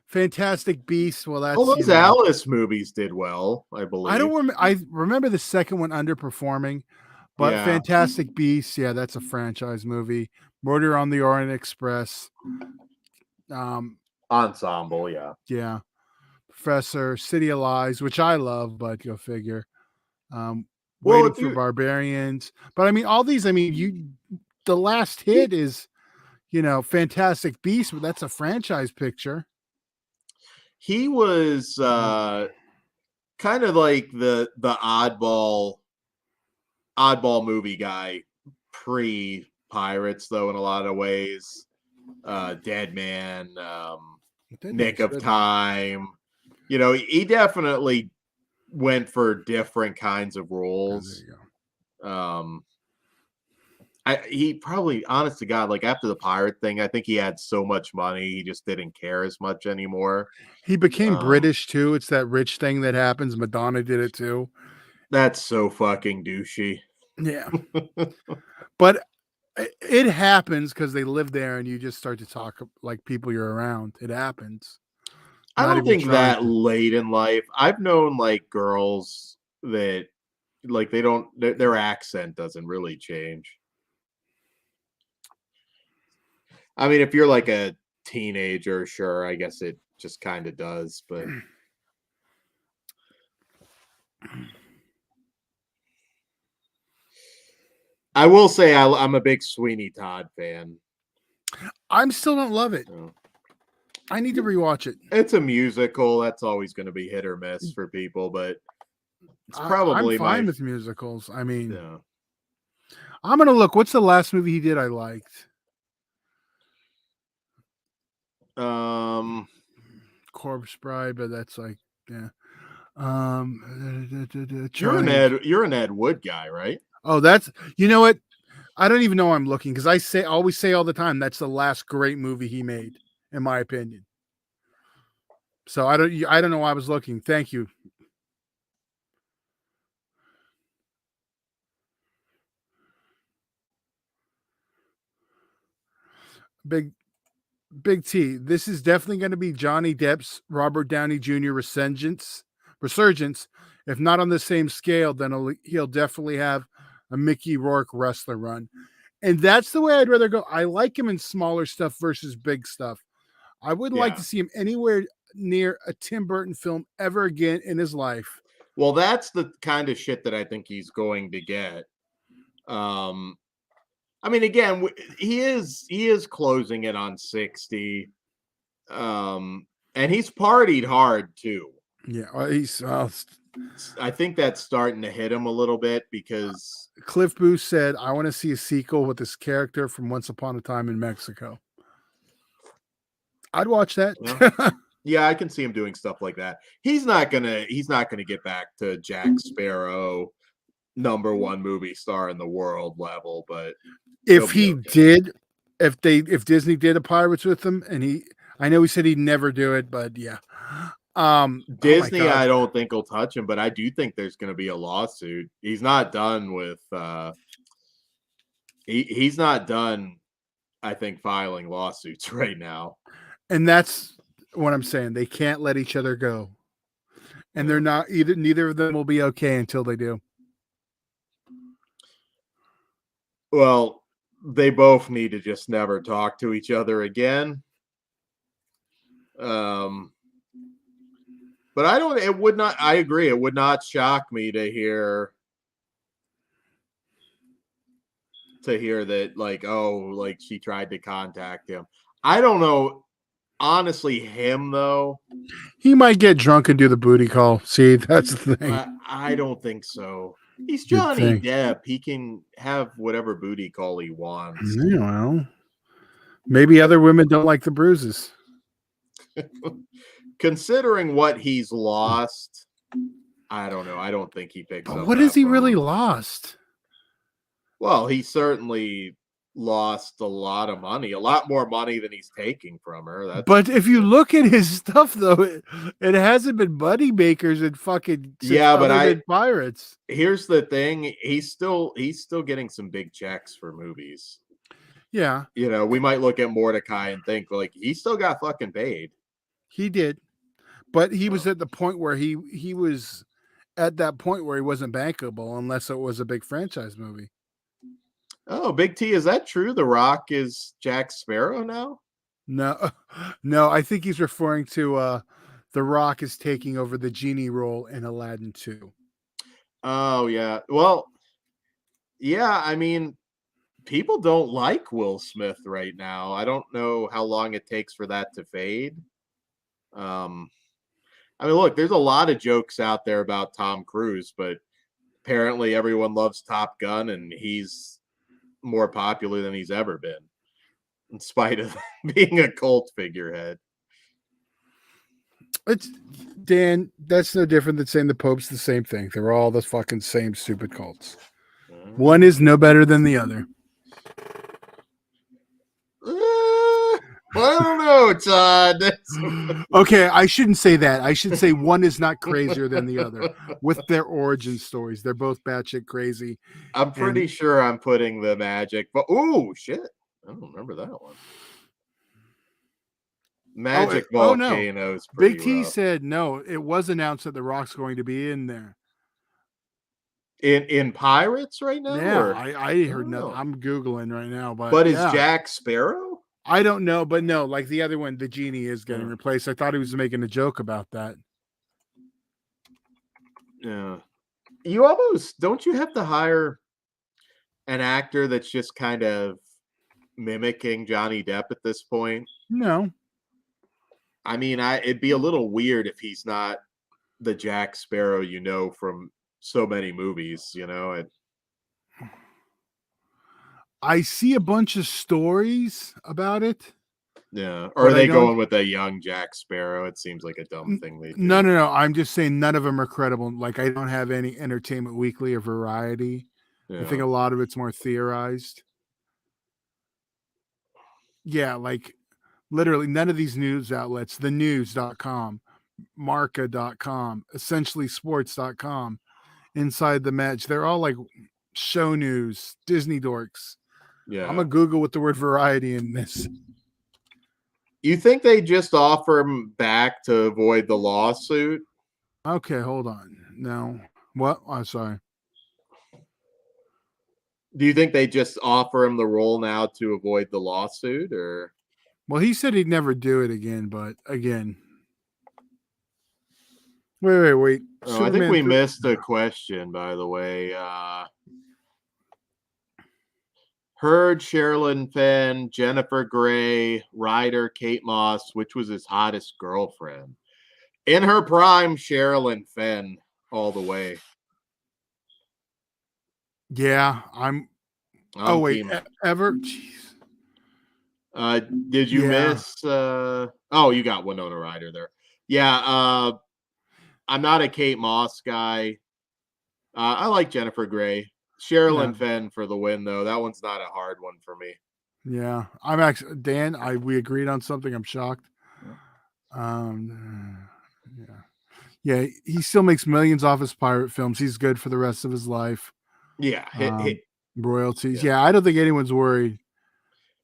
Fantastic Beasts. Well, that's All those Alice movies did well, I believe. I don't remember. I remember the second one underperforming, but Yeah. Fantastic Beasts, yeah, that's a franchise movie. Murder on the Orient Express. Ensemble, yeah. Yeah. Professor, City of Lies, which I love, but go figure. Waiting for Barbarians. But I mean, all these, I mean, the last hit is, Fantastic Beasts, but that's a franchise picture. He was kind of like the oddball movie guy pre Pirates, though, in a lot of ways. Dead Man, Nick of Time. He definitely went for different kinds of roles. Oh, there you go. He probably, honest to God, like after the pirate thing, I think he had so much money, he just didn't care as much anymore. He became British too. It's that rich thing that happens. Madonna did it too. That's so fucking douchey. Yeah. But it happens because they live there and you just start to talk like people you're around. It happens. I don't think that late in life. I've known like girls that Like they don't, their accent doesn't really change. I mean, if you're like a teenager, sure, I guess it just kind of does, but I will say I'm a big Sweeney Todd fan. I'm still don't love it. So. I need to rewatch it. It's a musical. That's always going to be hit or miss for people, but it's probably I'm fine with musicals. I mean, yeah. I'm gonna look. What's the last movie he did I liked? Corpse Bride, but that's like, yeah. You're an Ed Wood guy, right? Oh, that's, you know what? I don't even know I'm looking because I always say all the time that's the last great movie he made, in my opinion. So I don't know why I was looking. Thank you. Big T. This is definitely going to be Johnny Depp's Robert Downey Jr. resurgence. If not on the same scale, then he'll definitely have a Mickey Rourke wrestler run. And that's the way I'd rather go. I like him in smaller stuff versus big stuff. I wouldn't like to see him anywhere near a Tim Burton film ever again in his life. Well, that's the kind of shit that I think he's going to get. I mean, again, he is closing in on 60. And he's partied hard too. Yeah, he's. I think that's starting to hit him a little bit because Cliff Booth said, "I want to see a sequel with this character from Once Upon a Time in Mexico." I'd watch that. Well, yeah, I can see him doing stuff like that. He's not gonna get back to Jack Sparrow, #1 movie star in the world level, but if he did, if Disney did a Pirates with him, and I know he said he'd never do it, but yeah. Disney, I don't think will touch him, but I do think there's going to be a lawsuit. He's not done with. He's not done. I think filing lawsuits right now, and that's what I'm saying. They can't let each other go, and they're not either. Neither of them will be okay until they do. Well, they both need to just never talk to each other again. But I agree. It would not shock me to hear that, like she tried to contact him. I don't know. Honestly, him though. He might get drunk and do the booty call. See, that's the thing. I don't think so. He's Johnny Depp. He can have whatever booty call he wants. Yeah, well, maybe other women don't like the bruises. Considering what he's lost, I don't know. I don't think he picks up. What has he really lost? Well, he certainly lost a lot of money, a lot more money than he's taking from her. But if you look at his stuff, though, it hasn't been money makers and fucking Pirates. Here's the thing: he's still getting some big checks for movies. Yeah, you know, we might look at Mordecai and think like he still got fucking paid. He did, but he was at the point where he was at that point where he wasn't bankable unless it was a big franchise movie. Oh, Big T, is that true? The Rock is Jack Sparrow now? No, I think he's referring to The Rock is taking over the genie role in Aladdin 2. Oh, yeah. Well, yeah, I mean, people don't like Will Smith right now. I don't know how long it takes for that to fade. I mean, look, there's a lot of jokes out there about Tom Cruise, but apparently everyone loves Top Gun, and he's more popular than he's ever been, in spite of being a cult figurehead. It's Dan. That's no different than saying the Pope's the same thing. They're all the fucking same stupid cults. One is no better than the other. I don't know, Todd. Okay, I shouldn't say that. I should say one is not crazier than the other with their origin stories. They're both batshit crazy. I'm pretty sure I'm putting the magic, but oh shit, I don't remember that one. Magic Volcanoes. Big T said no. It was announced that The Rock's going to be in there. in Pirates right now? Yeah, Or I heard nothing. oh. I'm Googling right now, But but is yeah. Jack Sparrow? I don't know, but no, like the other one, the genie is getting Yeah. replaced. I thought he was making a joke about that. Yeah. You almost don't you have to hire an actor that's just kind of mimicking Johnny Depp at this point? No. I mean, it'd be a little weird if he's not the Jack Sparrow you know from so many movies, you know? I see a bunch of stories about it, Yeah. Or are but I they don't. going with a young Jack Sparrow? It seems like a dumb thing they No, do. no, no. I'm just saying none of them are credible. Like I don't have any Entertainment Weekly or Variety. I think Yeah. a lot of it's more theorized. Yeah, like literally none of these news outlets, thenews.com, marca.com, essentiallysports.com, inside the match, they're all like show news, Disney dorks. I'm Yeah. gonna Google with the word variety in this. You think they just offer him back to avoid the lawsuit? Okay, hold on. No. What? I'm sorry. Do you think they just offer him the role now to avoid the lawsuit, or Well, he said he'd never do it again, but again. Wait. oh, I think Superman we 3. missed a question, by the way. Heard, Sherilyn Fenn, Jennifer Grey, Ryder, Kate Moss, which was his hottest girlfriend? In her prime, Sherilyn Fenn, all the way. Yeah, I'm. Oh I'm wait, team. ever. Jeez. Did you Yeah, miss? Oh, you got Winona Ryder there. Yeah. I'm not a Kate Moss guy. I like Jennifer Grey. yeah, Sherilyn Fenn for the win, though. That one's not a hard one for me. yeah. I'm actually Dan. We agreed on something. I'm shocked. Yeah. Yeah, yeah. He still makes millions off his pirate films. He's good for the rest of his life. Yeah, Um, royalties. yeah. Yeah, I don't think anyone's worried.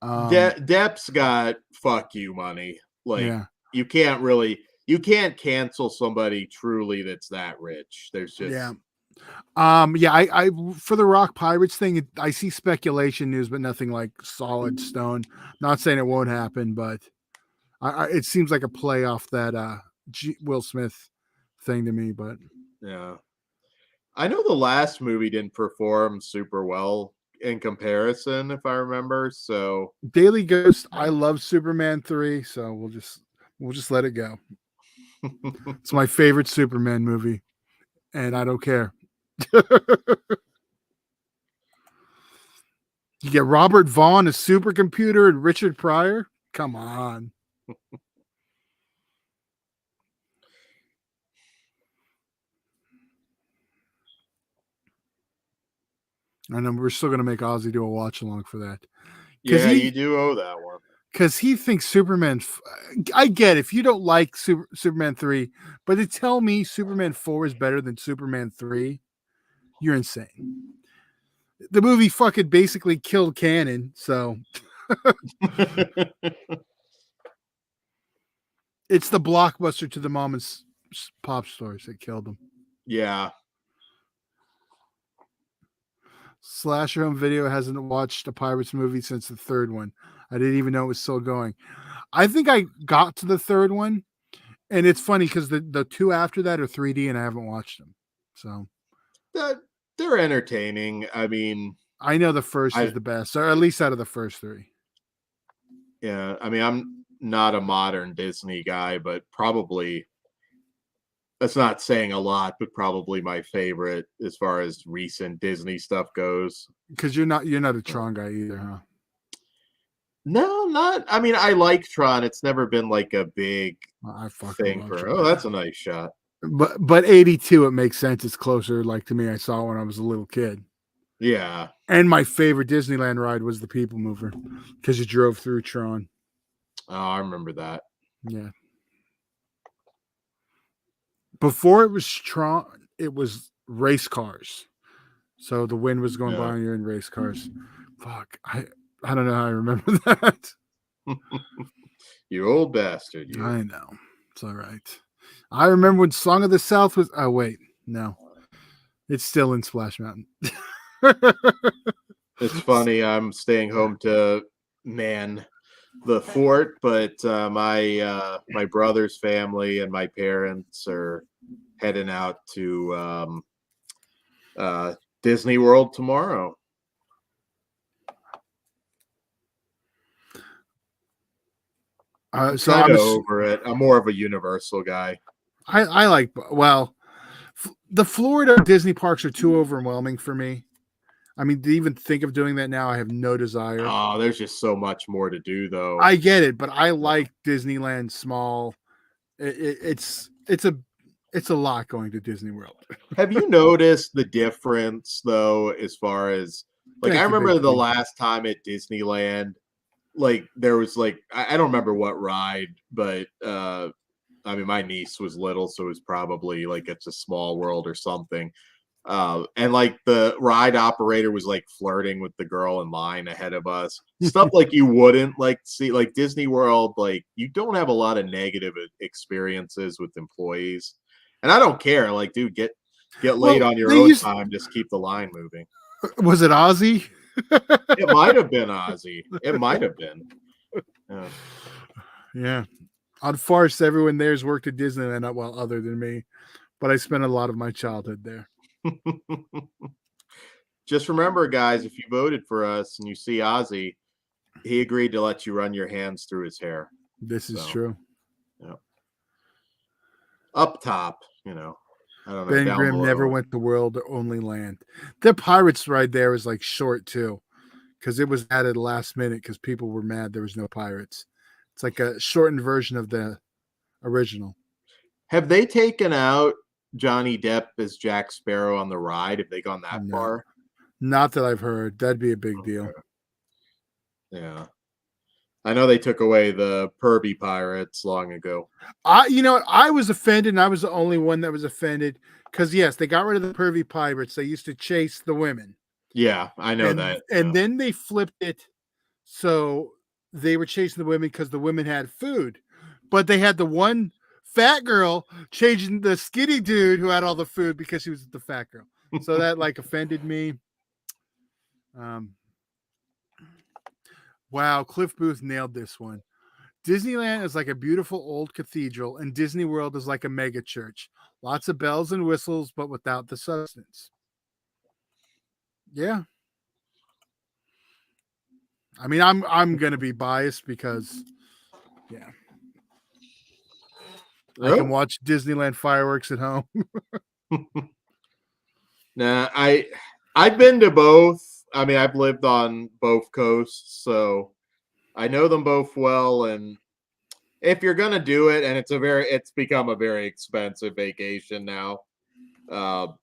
Depp's got fuck you money. Like Yeah, you can't cancel somebody truly that's that rich. There's yeah. just Yeah, I for the Rock Pirates thing, I see speculation news, but nothing like solid stone. Not saying it won't happen, but it seems like a play off that Will Smith thing to me. But yeah. I know the last movie didn't perform super well in comparison, if I remember. So Daily Ghost, I love Superman 3, so we'll just let it go. It's my favorite Superman movie, and I don't care. You get Robert Vaughn, a supercomputer, and Richard Pryor. Come on. I know we're still gonna make Ozzy do a watch along for that because yeah, you do owe that one. he thinks Superman. I get if you don't like Superman 3, but to tell me Superman 4 is better than Superman 3, you're insane. The movie fucking basically killed canon, so it's the blockbuster to the mom and pop stores that killed them. Yeah. Slasher Home Video hasn't watched a Pirates movie since the third one. I didn't even know it was still going. I think I got to the third one, and it's funny because the two after that are 3D, and I haven't watched them. So They're entertaining. I mean, I know the first is I the best, or at least out of the first three. yeah, I mean, I'm not a modern Disney guy, but probably that's not saying a lot, but probably my favorite as far as recent Disney stuff goes. Because you're not a Uh, Tron guy either, huh? No, not. I mean, I like Tron. It's never been like a big I fucking thing love for. Oh, Tron. that's a nice shot. But 82, it makes sense. It's closer, like to me. I saw when I was a little kid. Yeah. And my favorite Disneyland ride was the People Mover because you drove through Tron. Oh, I remember that. Yeah. Before it was Tron, it was race cars. So the wind was going by Yeah. and you're in race cars. Fuck. I don't know how I remember that. You old bastard, you. I know. It's all right. I remember when Song of the South was. Oh, wait. No. It's still in Splash Mountain. It's funny. I'm staying home to man the fort, but my brother's family and my parents are heading out to Disney World tomorrow. So Kind of over it. I'm more of a Universal guy. I like, well, the Florida Disney parks are too overwhelming for me. I mean, to even think of doing that now, I have no desire. Oh, there's just so much more to do, though. I get it, but I like Disneyland small. It's a lot going to Disney World. Have you noticed the difference, though, as far as like I remember the last time at Disneyland, like there was like I don't remember what ride, but I mean my niece was little, so it was probably like It's a Small World or something. And like the ride operator was like flirting with the girl in line ahead of us. Stuff like you wouldn't like see, like Disney World, like you don't have a lot of negative experiences with employees. And I don't care. Like, dude, get late on your own time. Just keep the line moving. Was it Ozzy? It might have been Ozzy. It might have been. Yeah. On farce, everyone there's worked at Disneyland, well, other than me. But I spent a lot of my childhood there. Just remember, guys, if you voted for us and you see Ozzy, he agreed to let you run your hands through his hair. This is true. Yeah. Up top, I don't know. Ben Grimm never went to world, only land. The Pirates ride there is like short too, because it was added last minute because people were mad there was no pirates. It's like a shortened version of the original. Have they taken out Johnny Depp as Jack Sparrow on the ride? Have they gone that far? Not that I've heard. That'd be a big deal. Yeah. I know they took away the pervy pirates long ago. I was offended, and I was the only one that was offended because yes, they got rid of the pervy pirates. They used to chase the women. Yeah, I know that. And then they flipped it so they were chasing the women because the women had food, but they had the one fat girl chasing the skinny dude who had all the food because she was the fat girl. So that like offended me. Wow, Cliff Booth nailed this one. Disneyland is like a beautiful old cathedral, and Disney World is like a mega church. Lots of bells and whistles, but without the substance. Yeah. I mean, I'm gonna be biased because, yeah, I can watch Disneyland fireworks at home. Nah, I've been to both. I mean, I've lived on both coasts, so I know them both well. And if you're gonna do it, and it's become a very expensive vacation now. I've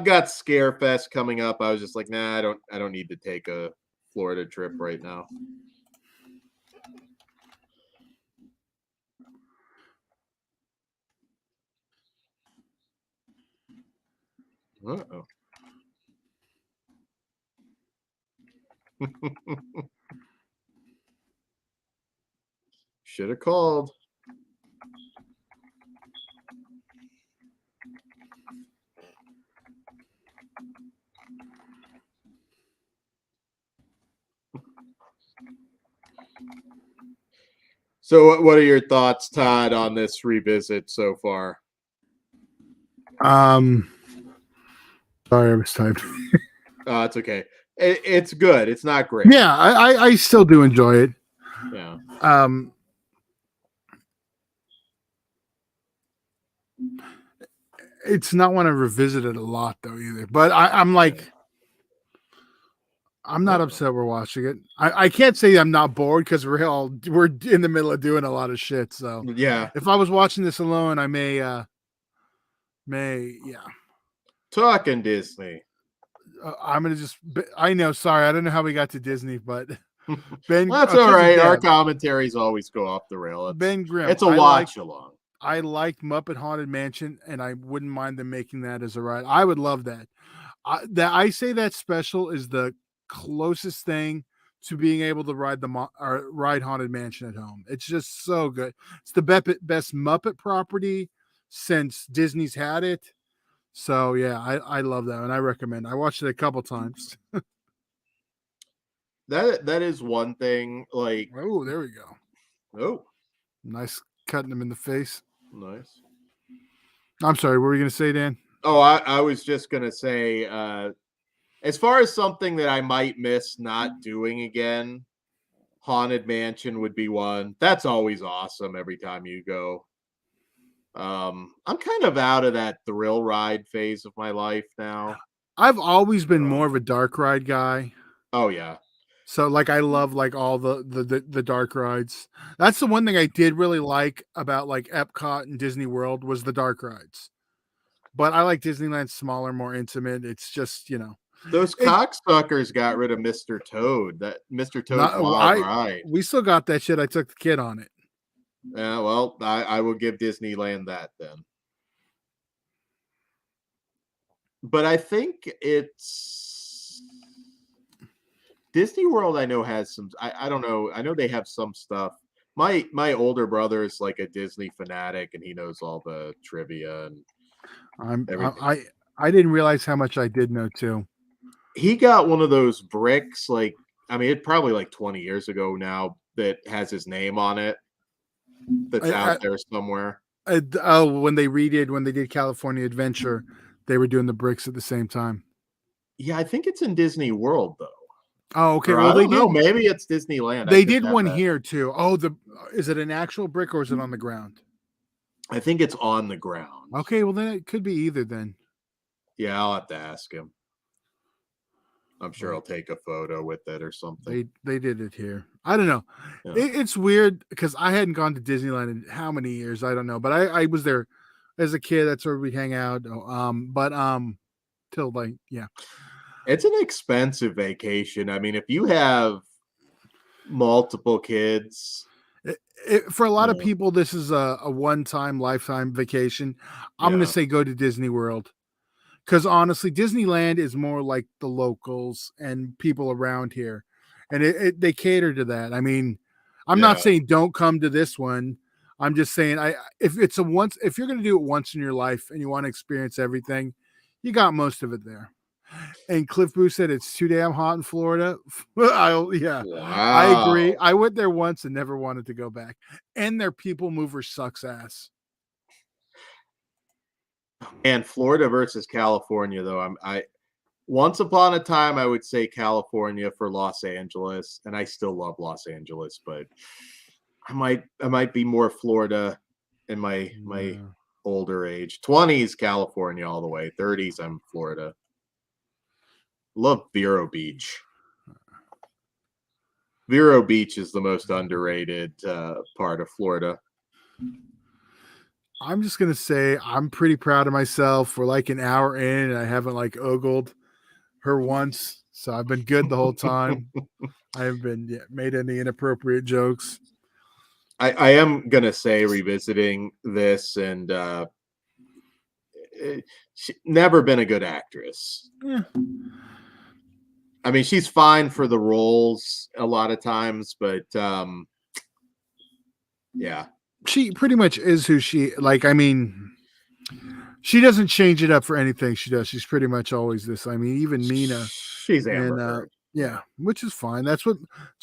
got Scarefest coming up. I was just like, nah, I don't need to take a Florida trip right now. Uh-oh. Should have called. So what are your thoughts, Todd, on this revisit so far? Sorry, I was typing. It's okay. It's good. It's not great. Yeah, I still do enjoy it. Yeah. It's not one I revisited a lot though either. But I'm like, I'm not upset we're watching it. I can't say I'm not bored because we're in the middle of doing a lot of shit. So yeah, if I was watching this alone, I may talking Disney. I'm gonna I know. Sorry, I don't know how we got to Disney, but Ben. That's all right. Our commentaries always go off the rail. Ben Grimm. It's a watch along. I like Muppet Haunted Mansion, and I wouldn't mind them making that as a ride. I would love that. I say that special is the closest thing to being able to ride ride Haunted Mansion at home. It's just so good. It's the best Muppet property since Disney's had it. So yeah, I love that and I recommend. I watched it a couple times. That is one thing. Like, Oh, there we go. oh, Nice cutting him in the face. nice. I'm sorry, what were you gonna say, Dan? Oh, I was just gonna say, as far as something that I might miss not doing again, Haunted Mansion would be one. That's always awesome every time you go. I'm kind of out of that thrill ride phase of my life now. I've always been Um, more of a dark ride guy. oh yeah, So like I love like all the dark rides. That's the one thing I did really like about like Epcot and Disney World was the dark rides. But I like Disneyland smaller, more intimate. It's just, those it cocksuckers got rid of Mr. Toad. That Mr. Toad's not Wild I Ride. we still got that shit. I took the kid on it. Yeah, well, I will give Disneyland that then. But I think it's Disney World. I know has some. I don't know. I know they have some stuff. My older brother is like a Disney fanatic, and he knows all the trivia and everything. I didn't realize how much I did know too. He got one of those bricks. Like, I mean, it probably like 20 years ago now that has his name on it. That's out there somewhere. When they did California Adventure, they were doing the bricks at the same time. Yeah, I think it's in Disney World though. Oh, okay. Or Well, I they don't know. did. Maybe it's Disneyland. I They could did have one that. here too. Oh, is it an actual brick or is it on the ground? I think it's on the ground. Okay, well then it could be either then. Yeah, I'll have to ask him. I'm sure But he'll take a photo with it or something. they did it here. I don't know. Yeah. It's weird because I hadn't gone to Disneyland in how many years I don't know, but I was there as a kid. That's where we'd hang out. Till like yeah. It's an expensive vacation. I mean, if you have multiple kids, For a lot of yeah, people, this is a one-time lifetime vacation. I'm going to yeah, say go to Disney World. Because honestly, Disneyland is more like the locals and people around here, and they cater to that. I mean, I'm not yeah. saying don't come to this one. I'm just saying if you're going to do it once in your life and you want to experience everything, you got most of it there. And Cliff Booth said it's too damn hot in Florida. I agree. Wow. I went there once and never wanted to go back. And their people mover sucks ass. And Florida versus California, though, I once upon a time I would say California for Los Angeles, and I still love Los Angeles, but I might be more Florida in my Yeah. older age. 20s California all the way. 30s I'm Florida. Love Vero Beach. Vero Beach is the most underrated part of Florida. I'm just gonna say I'm pretty proud of myself. We're like an hour in, and I haven't like ogled her once, so I've been good the whole time. I haven't been made any inappropriate jokes. I am gonna say revisiting this, and she never been a good actress. Yeah. I mean, she's fine for the roles a lot of times, but yeah, She pretty much is who she like. I mean, she doesn't change it up for anything she does. She's pretty much always this. I mean, even Mina she's and Amber Heard. yeah, which is fine. That's what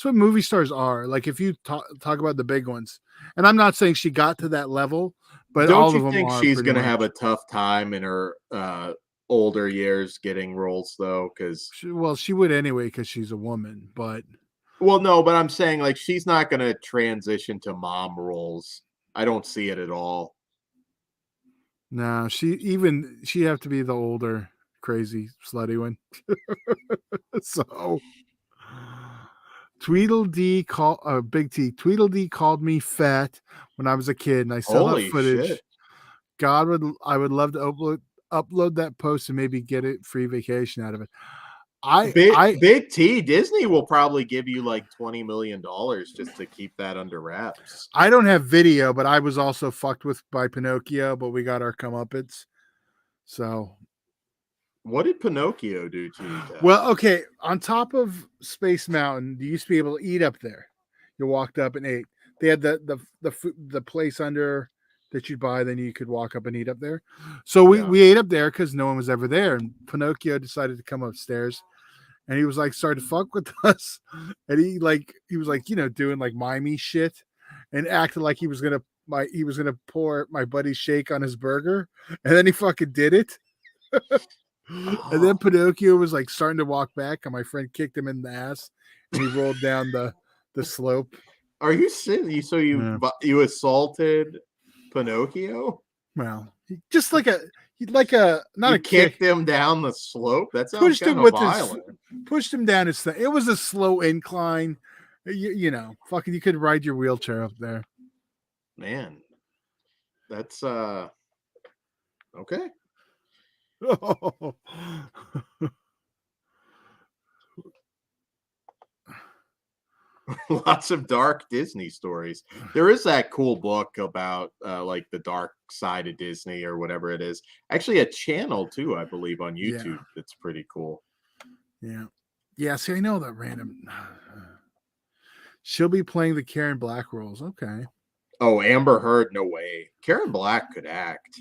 movie stars are. Like if you talk about the big ones, and I'm not saying she got to that level, but Don't all you of them think are she's pretty gonna much. have a tough time in her older years getting roles though? Because She would anyway because she's a woman. But well, no, but I'm saying like she's not gonna transition to mom roles. I don't see it at all. no, she'd have to be the older, crazy, slutty one. So Tweedledee Big T Tweedledee called me fat when I was a kid, and I still have Holy shit. footage. I would love to upload that post and maybe get a free vacation out of it. Big T, Disney will probably give you like $20 million just to keep that under wraps. I don't have video, but I was also fucked with by Pinocchio, but we got our comeuppance. So What did Pinocchio do to you, Depp? well, okay. On top of Space Mountain, you used to be able to eat up there. You walked up and ate. They had the place under that you'd buy. Then you could walk up and eat up there. So Yeah. we ate up there because no one was ever there. And Pinocchio decided to come upstairs, and he was like started to fuck with us, and he was like doing like mimey shit, and acted like he was gonna pour my buddy's shake on his burger, and then he fucking did it. And then Pinocchio was like starting to walk back, and my friend kicked him in the ass, and he rolled down the slope. Are you serious? So Yeah. you assaulted Pinocchio? Well, just like a not You a kick. kicked him down the slope? That sounds kind of violent. Pushed him down his thing. It was a slow incline. You know, fucking you could ride your wheelchair up there. Man, that's okay. Lots of dark Disney stories. There is that cool book about like the dark side of Disney or whatever it is. Actually, a channel too, I believe, on YouTube. That's pretty cool. Yeah. Yeah. See, I know that random. She'll be playing the Karen Black roles. Okay. Oh, Amber Heard, no way. Karen Black could act.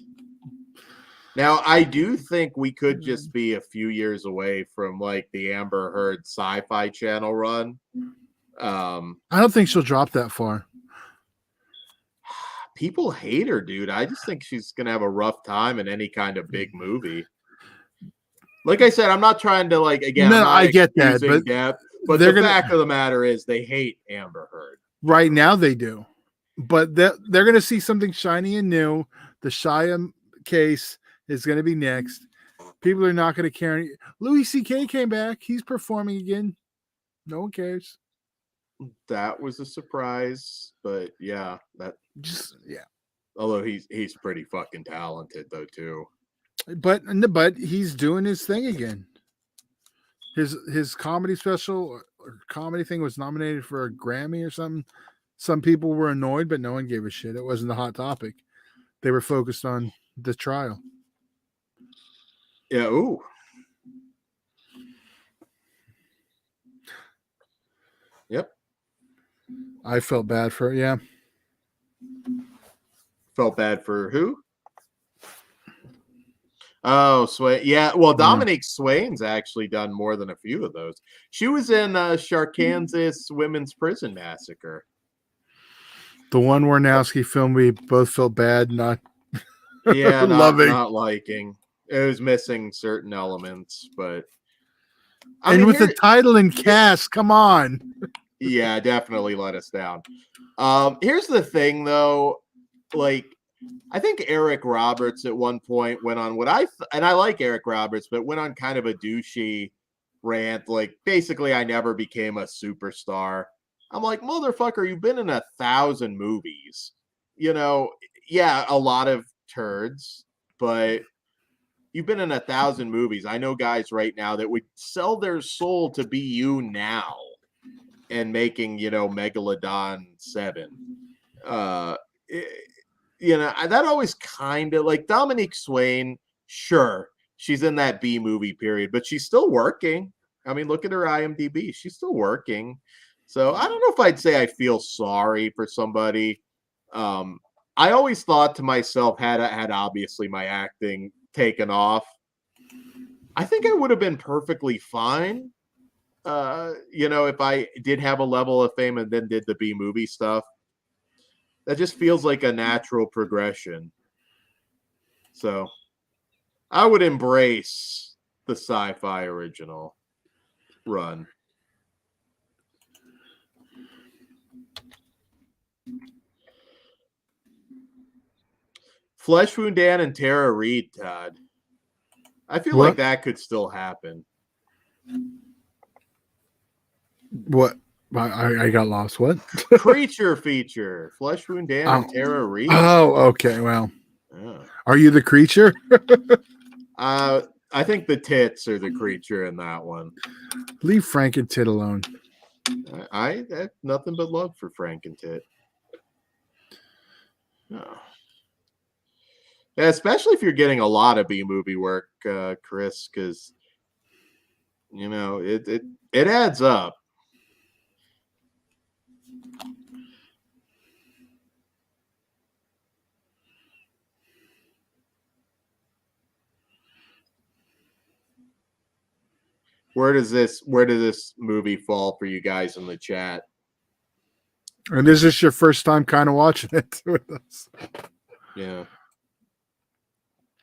Now, I do think we could just be a few years away from like the Amber Heard sci-fi channel run. I don't think she'll drop that far. People hate her, dude. I just think she's gonna have a rough time in any kind of big movie. Like I said, I'm not trying to like again. No, I'm not I get that, but Depp, but the fact of the matter is, they hate Amber Heard. Right now, they do, but they're gonna see something shiny and new. The Shia case is gonna be next. People are not gonna care. Louis C.K. came back. He's performing again. No one cares. That was a surprise, but yeah, yeah. Although he's pretty fucking talented though too. But he's doing his thing again. His comedy special or comedy thing was nominated for a Grammy or something. Some people were annoyed, but no one gave a shit. It wasn't a hot topic. They were focused on the trial. Yeah. Ooh. Yep. I felt bad for it. Yeah. Felt bad for who? Oh, Swain. Yeah. Well, Dominique Swain's actually done more than a few of those. She was in Sharkansas Women's Prison Massacre. The one Warnowski film we both felt bad, not loving. Not liking. It was missing certain elements, but with the title and cast, come on. Yeah, definitely let us down. Here's the thing, though. Like, I think Eric Roberts at one point went on and I like Eric Roberts, but went on kind of a douchey rant. Like, basically, I never became a superstar. I'm like, motherfucker, you've been in 1,000 movies. You know, yeah, a lot of turds, but you've been in 1,000 movies. I know guys right now that would sell their soul to be you now and making, Megalodon 7. That always kind of like Dominique Swain. Sure, she's in that B movie period, but she's still working. I mean, look at her IMDb. She's still working. So I don't know if I'd say I feel sorry for somebody. I always thought to myself, had obviously my acting taken off, I think I would have been perfectly fine. If I did have a level of fame and then did the B movie stuff. That just feels like a natural progression. So I would embrace the sci-fi original run. Flesh Wound Dan and Tara Reid, Todd. I feel like that could still happen. What? I got lost. What? Creature feature. Flesh Wound Dan and Tara Reid. Oh, okay. Well, are you the creature? I think the tits are the creature in that one. Leave Frank and Tit alone. I have nothing but love for Frank and Tit. Oh. Yeah, especially if you're getting a lot of B movie work, Chris, because it adds up. Where does this movie fall for you guys in the chat? And is this your first time kind of watching it with us? Yeah.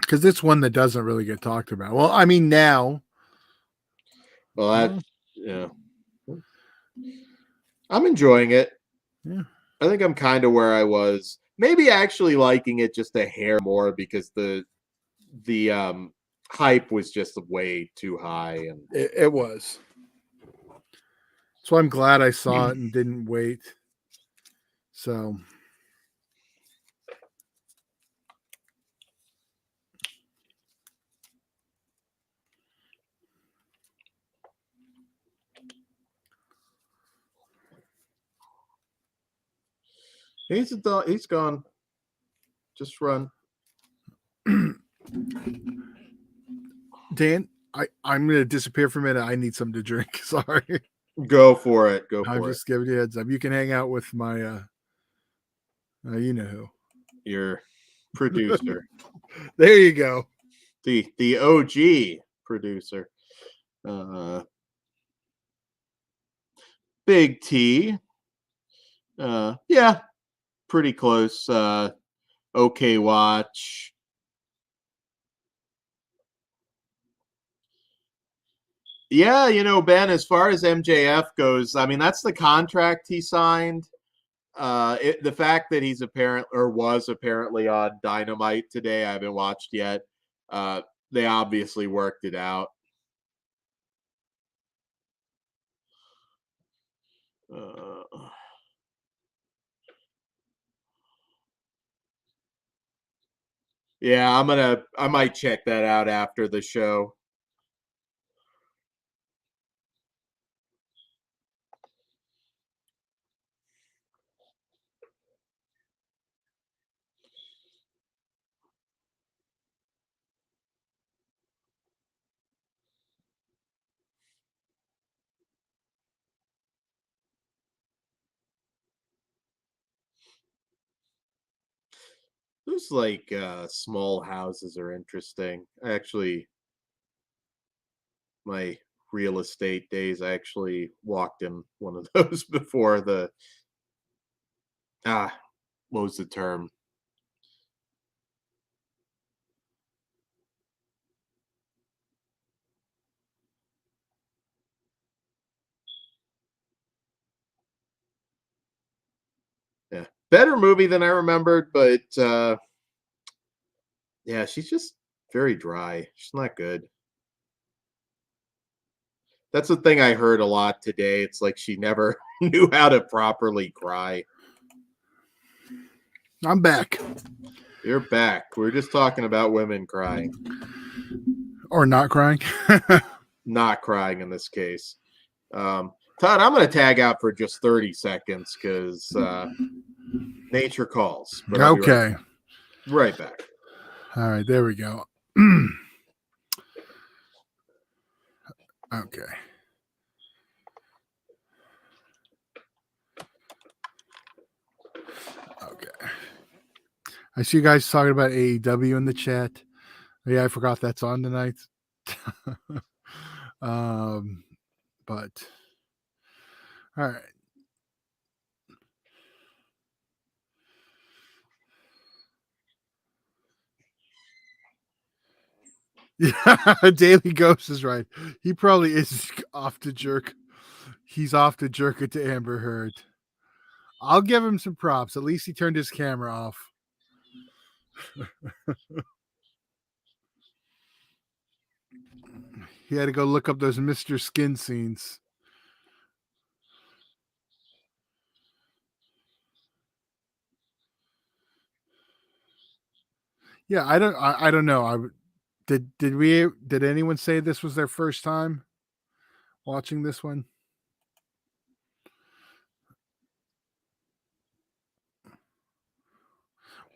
Because it's one that doesn't really get talked about. Well, I mean, now. Well, yeah. I'm enjoying it. Yeah. I think I'm kind of where I was. Maybe actually liking it just a hair more because the hype was just way too high, and It was. So I'm glad I saw it and didn't wait. So he's gone. Just run. Dan, I'm gonna disappear for a minute. I need something to drink. Sorry. Go for it. Go I'm for it. just giving you a heads up. You can hang out with my you know who. Your producer. There you go. The OG producer. Big T. Yeah, pretty close. Okay, watch. Yeah, Ben, as far as MJF goes, I mean, that's the contract he signed. The fact that he's was apparently on Dynamite today, I haven't watched yet. They obviously worked it out. Yeah, I might check that out after the show. Those like small houses are interesting. Actually, my real estate days, I actually walked in one of those before what was the term? Yeah. Better movie than I remembered, but yeah, she's just very dry. She's not good. That's the thing I heard a lot today. It's like she never knew how to properly cry. I'm back. You're back. We're just talking about women crying. Or not crying. Not crying in this case. Todd, I'm going to tag out for just 30 seconds because nature calls. But I'll be Okay. right back. All right, there we go. Okay. Okay. I see you guys talking about AEW in the chat. Yeah, I forgot that's on tonight. But all right. Yeah, Daily Ghost is right. He probably is off to jerk. He's off to jerk it to Amber Heard. I'll give him some props. At least he turned his camera off. He had to go look up those Mr. Skin scenes. Yeah, I don't know. Did anyone say this was their first time watching this one?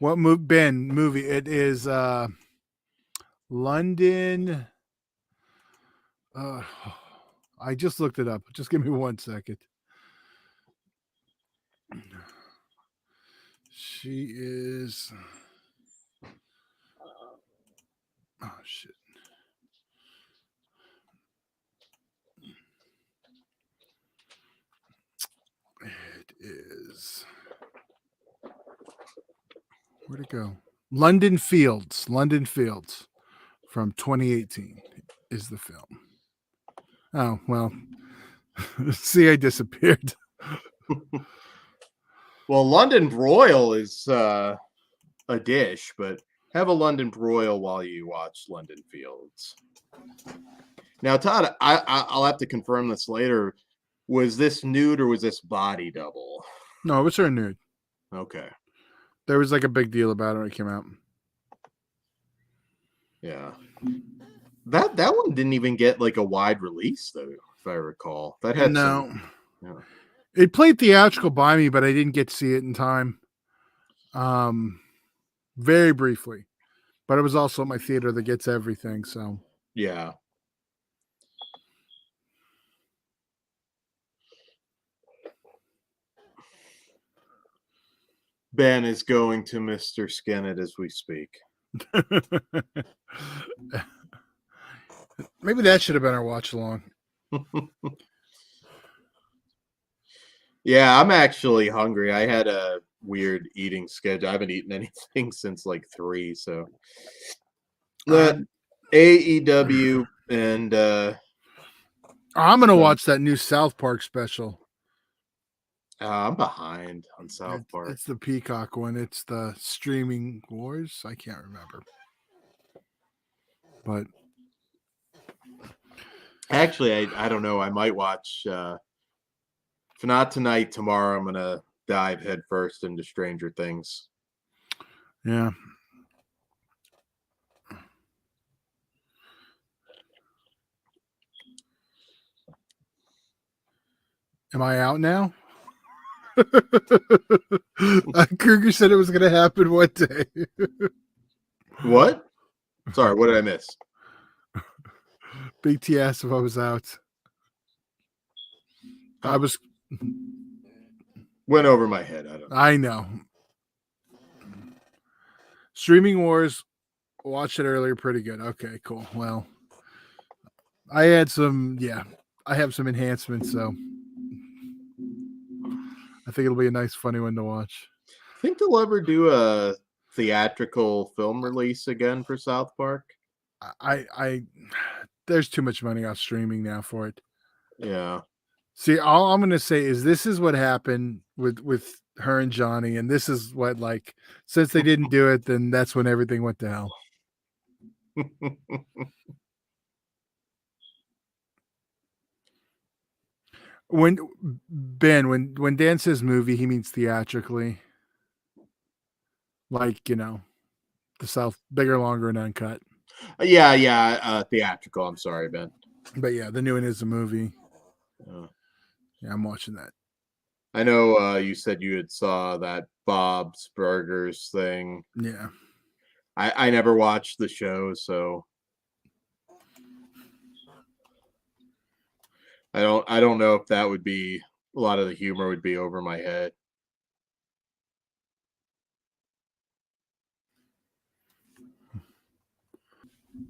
What movie? It is London. I just looked it up. Just give me 1 second. She is. Oh shit. is. Where'd it go? London Fields. London Fields from 2018 is the film. Oh, well. See, I disappeared. Well, London broil is a dish, but have a London broil while you watch London Fields. Now, Todd, I'll have to confirm this later. Was this nude or was this body double? No, it was her nude. Okay. There was like a big deal about it when it came out. Yeah. That one didn't even get like a wide release though, if I recall. That had some. Yeah. It played theatrical by me, but I didn't get to see it in time. Very briefly. But it was also my theater that gets everything, so Yeah. Ben is going to Mr. Skinnet as we speak. Maybe that should have been our watch along. Yeah, I'm actually hungry. I had a weird eating schedule. I haven't eaten anything since like 3, so AEW and I'm gonna watch that new South Park special. I'm behind on South Park. It's the Peacock one. It's the Streaming Wars. I can't remember. But actually, I don't know. I might watch. If not tonight, tomorrow, I'm gonna dive headfirst into Stranger Things. Yeah. Am I out now? Kruger said it was going to happen one day. What? Sorry, what did I miss? BT asked if I was out. Oh. I was. Went over my head. I know. Streaming Wars. Watched it earlier. Pretty good. Okay, cool. Well, I had some. Yeah, I have some enhancements, so I think it'll be a nice, funny one to watch. Think they'll ever do a theatrical film release again for South Park? There's too much money off streaming now for it. Yeah. See, all I'm gonna say is this is what happened with her and Johnny, and this is what, like, since they didn't do it, then that's when everything went to hell. When Dan says movie, he means theatrically. Like, you know, the South, bigger, longer, and uncut. Yeah, theatrical. I'm sorry, Ben. But yeah, the new one is a movie. Yeah, I'm watching that. I know you said you had saw that Bob's Burgers thing. Yeah. I never watched the show, so I don't know if that would be a lot of the humor would be over my head.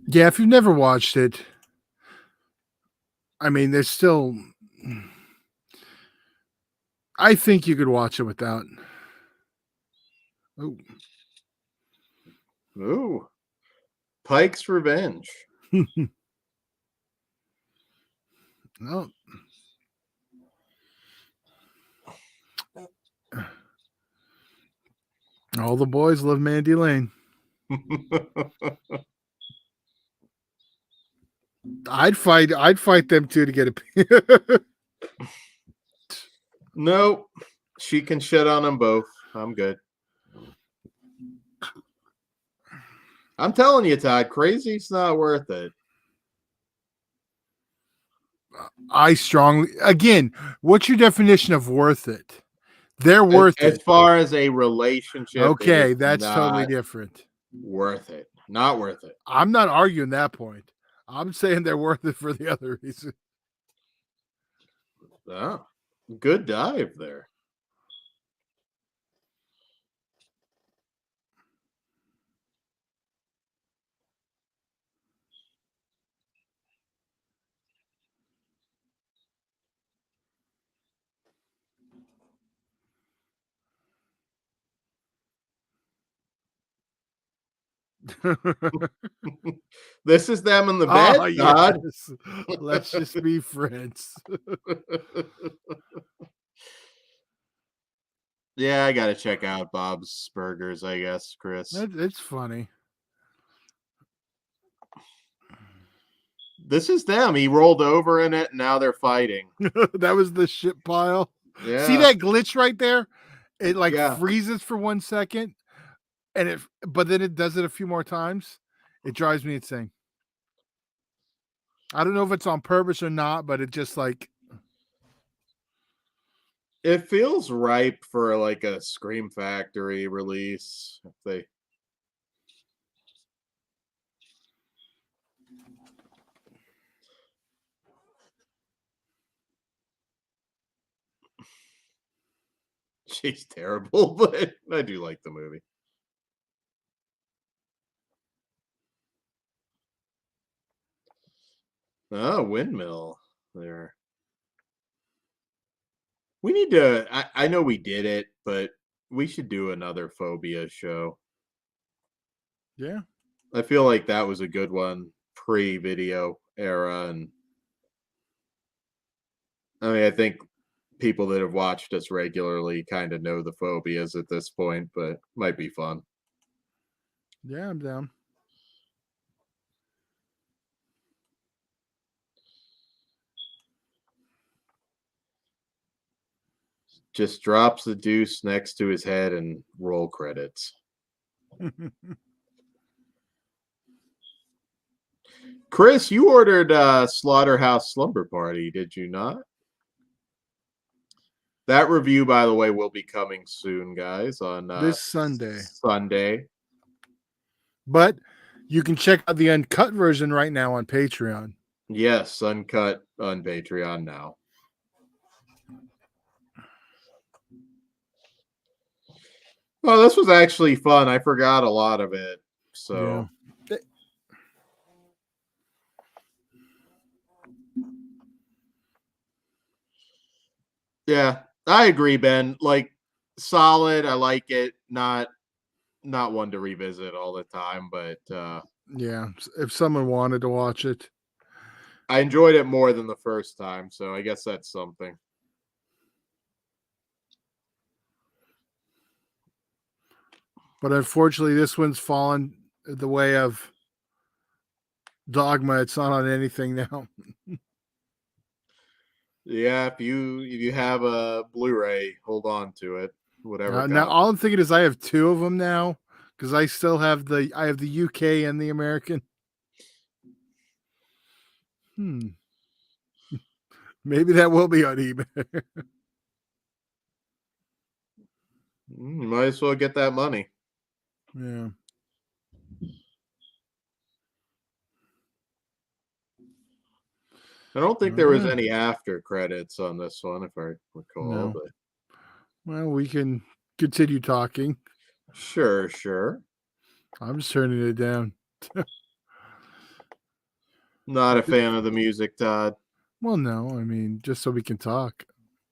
Yeah, if you've never watched it, I mean, there's still. I think you could watch it without. Oh. Ooh. Pike's Revenge. No. All the boys love Mandy Lane. I'd fight them two to get a. Nope. She can shit on them both. I'm good. I'm telling you, Todd, crazy's not worth it. I strongly, again, what's your definition of worth it? They're worth it. As far as a relationship. Okay, that's totally different. Worth it. Not worth it. I'm not arguing that point. I'm saying they're worth it for the other reason. Oh, good dive there. This is them in the bed, Oh Todd. yes. Let's just be friends. Yeah, I gotta check out Bob's Burgers, I guess, Chris. It's funny. This is them. He rolled over in it, and now they're fighting. That was the shit pile. See Yeah, that glitch right there? It like yeah. freezes for 1 second, and but then it does it a few more times. It drives me insane. I don't know if it's on purpose or not, but it just like It feels ripe for like a Scream Factory release. If they she's terrible, but I do like the movie. Oh, windmill there. We need to. I know we did it, but we should do another phobia show. yeah. I feel like that was a good one pre-video era, and I mean, I think people that have watched us regularly kind of know the phobias at this point, but might be fun. Yeah, I'm down. Just drops the deuce next to his head and roll credits. Chris, you ordered Slaughterhouse Slumber Party, did you not? That review, by the way, will be coming soon, guys, on This Sunday. Sunday. But you can check out the uncut version right now on Patreon. Yes, uncut on Patreon now. Well, this was actually fun. I forgot a lot of it. So yeah, I agree, Ben. Like solid. I like it. Not one to revisit all the time, but yeah, if someone wanted to watch it. I enjoyed it more than the first time, so I guess that's something. But unfortunately, this one's fallen the way of Dogma. It's not on anything now. Yeah, if you have a Blu-ray, hold on to it. Whatever Now, copy. all I'm thinking is I have two of them now because I still have the UK and the American. Maybe that will be on eBay. You might as well get that money. Yeah. I don't think there was any after credits on this one, if I recall. No. But Well, we can continue talking. sure. I'm just turning it down. Not a fan of the music, Todd. Well, no, I mean, just so we can talk.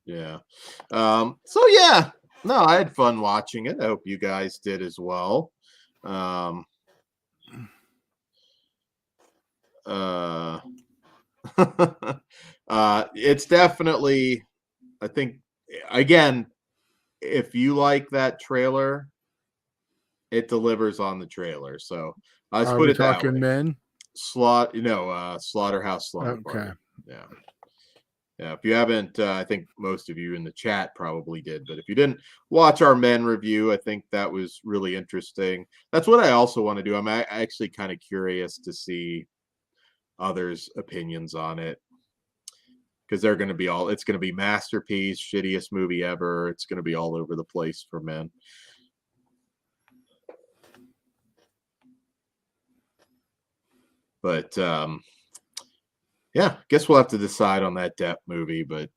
Yeah. So yeah. No, I had fun watching it. I hope you guys did as well. It's definitely, I think, again, if you like that trailer, it delivers on the trailer. So let's Are put we it that talking way. men? Slaughterhouse Slumber Okay. Party. Yeah. Yeah, if you haven't, I think most of you in the chat probably did, but if you didn't watch our men review, I think that was really interesting. That's what I also want to do. I'm actually kind of curious to see others' opinions on it because they're going to be it's going to be masterpiece, shittiest movie ever. It's going to be all over the place for men. But yeah, guess we'll have to decide on that Depp movie, but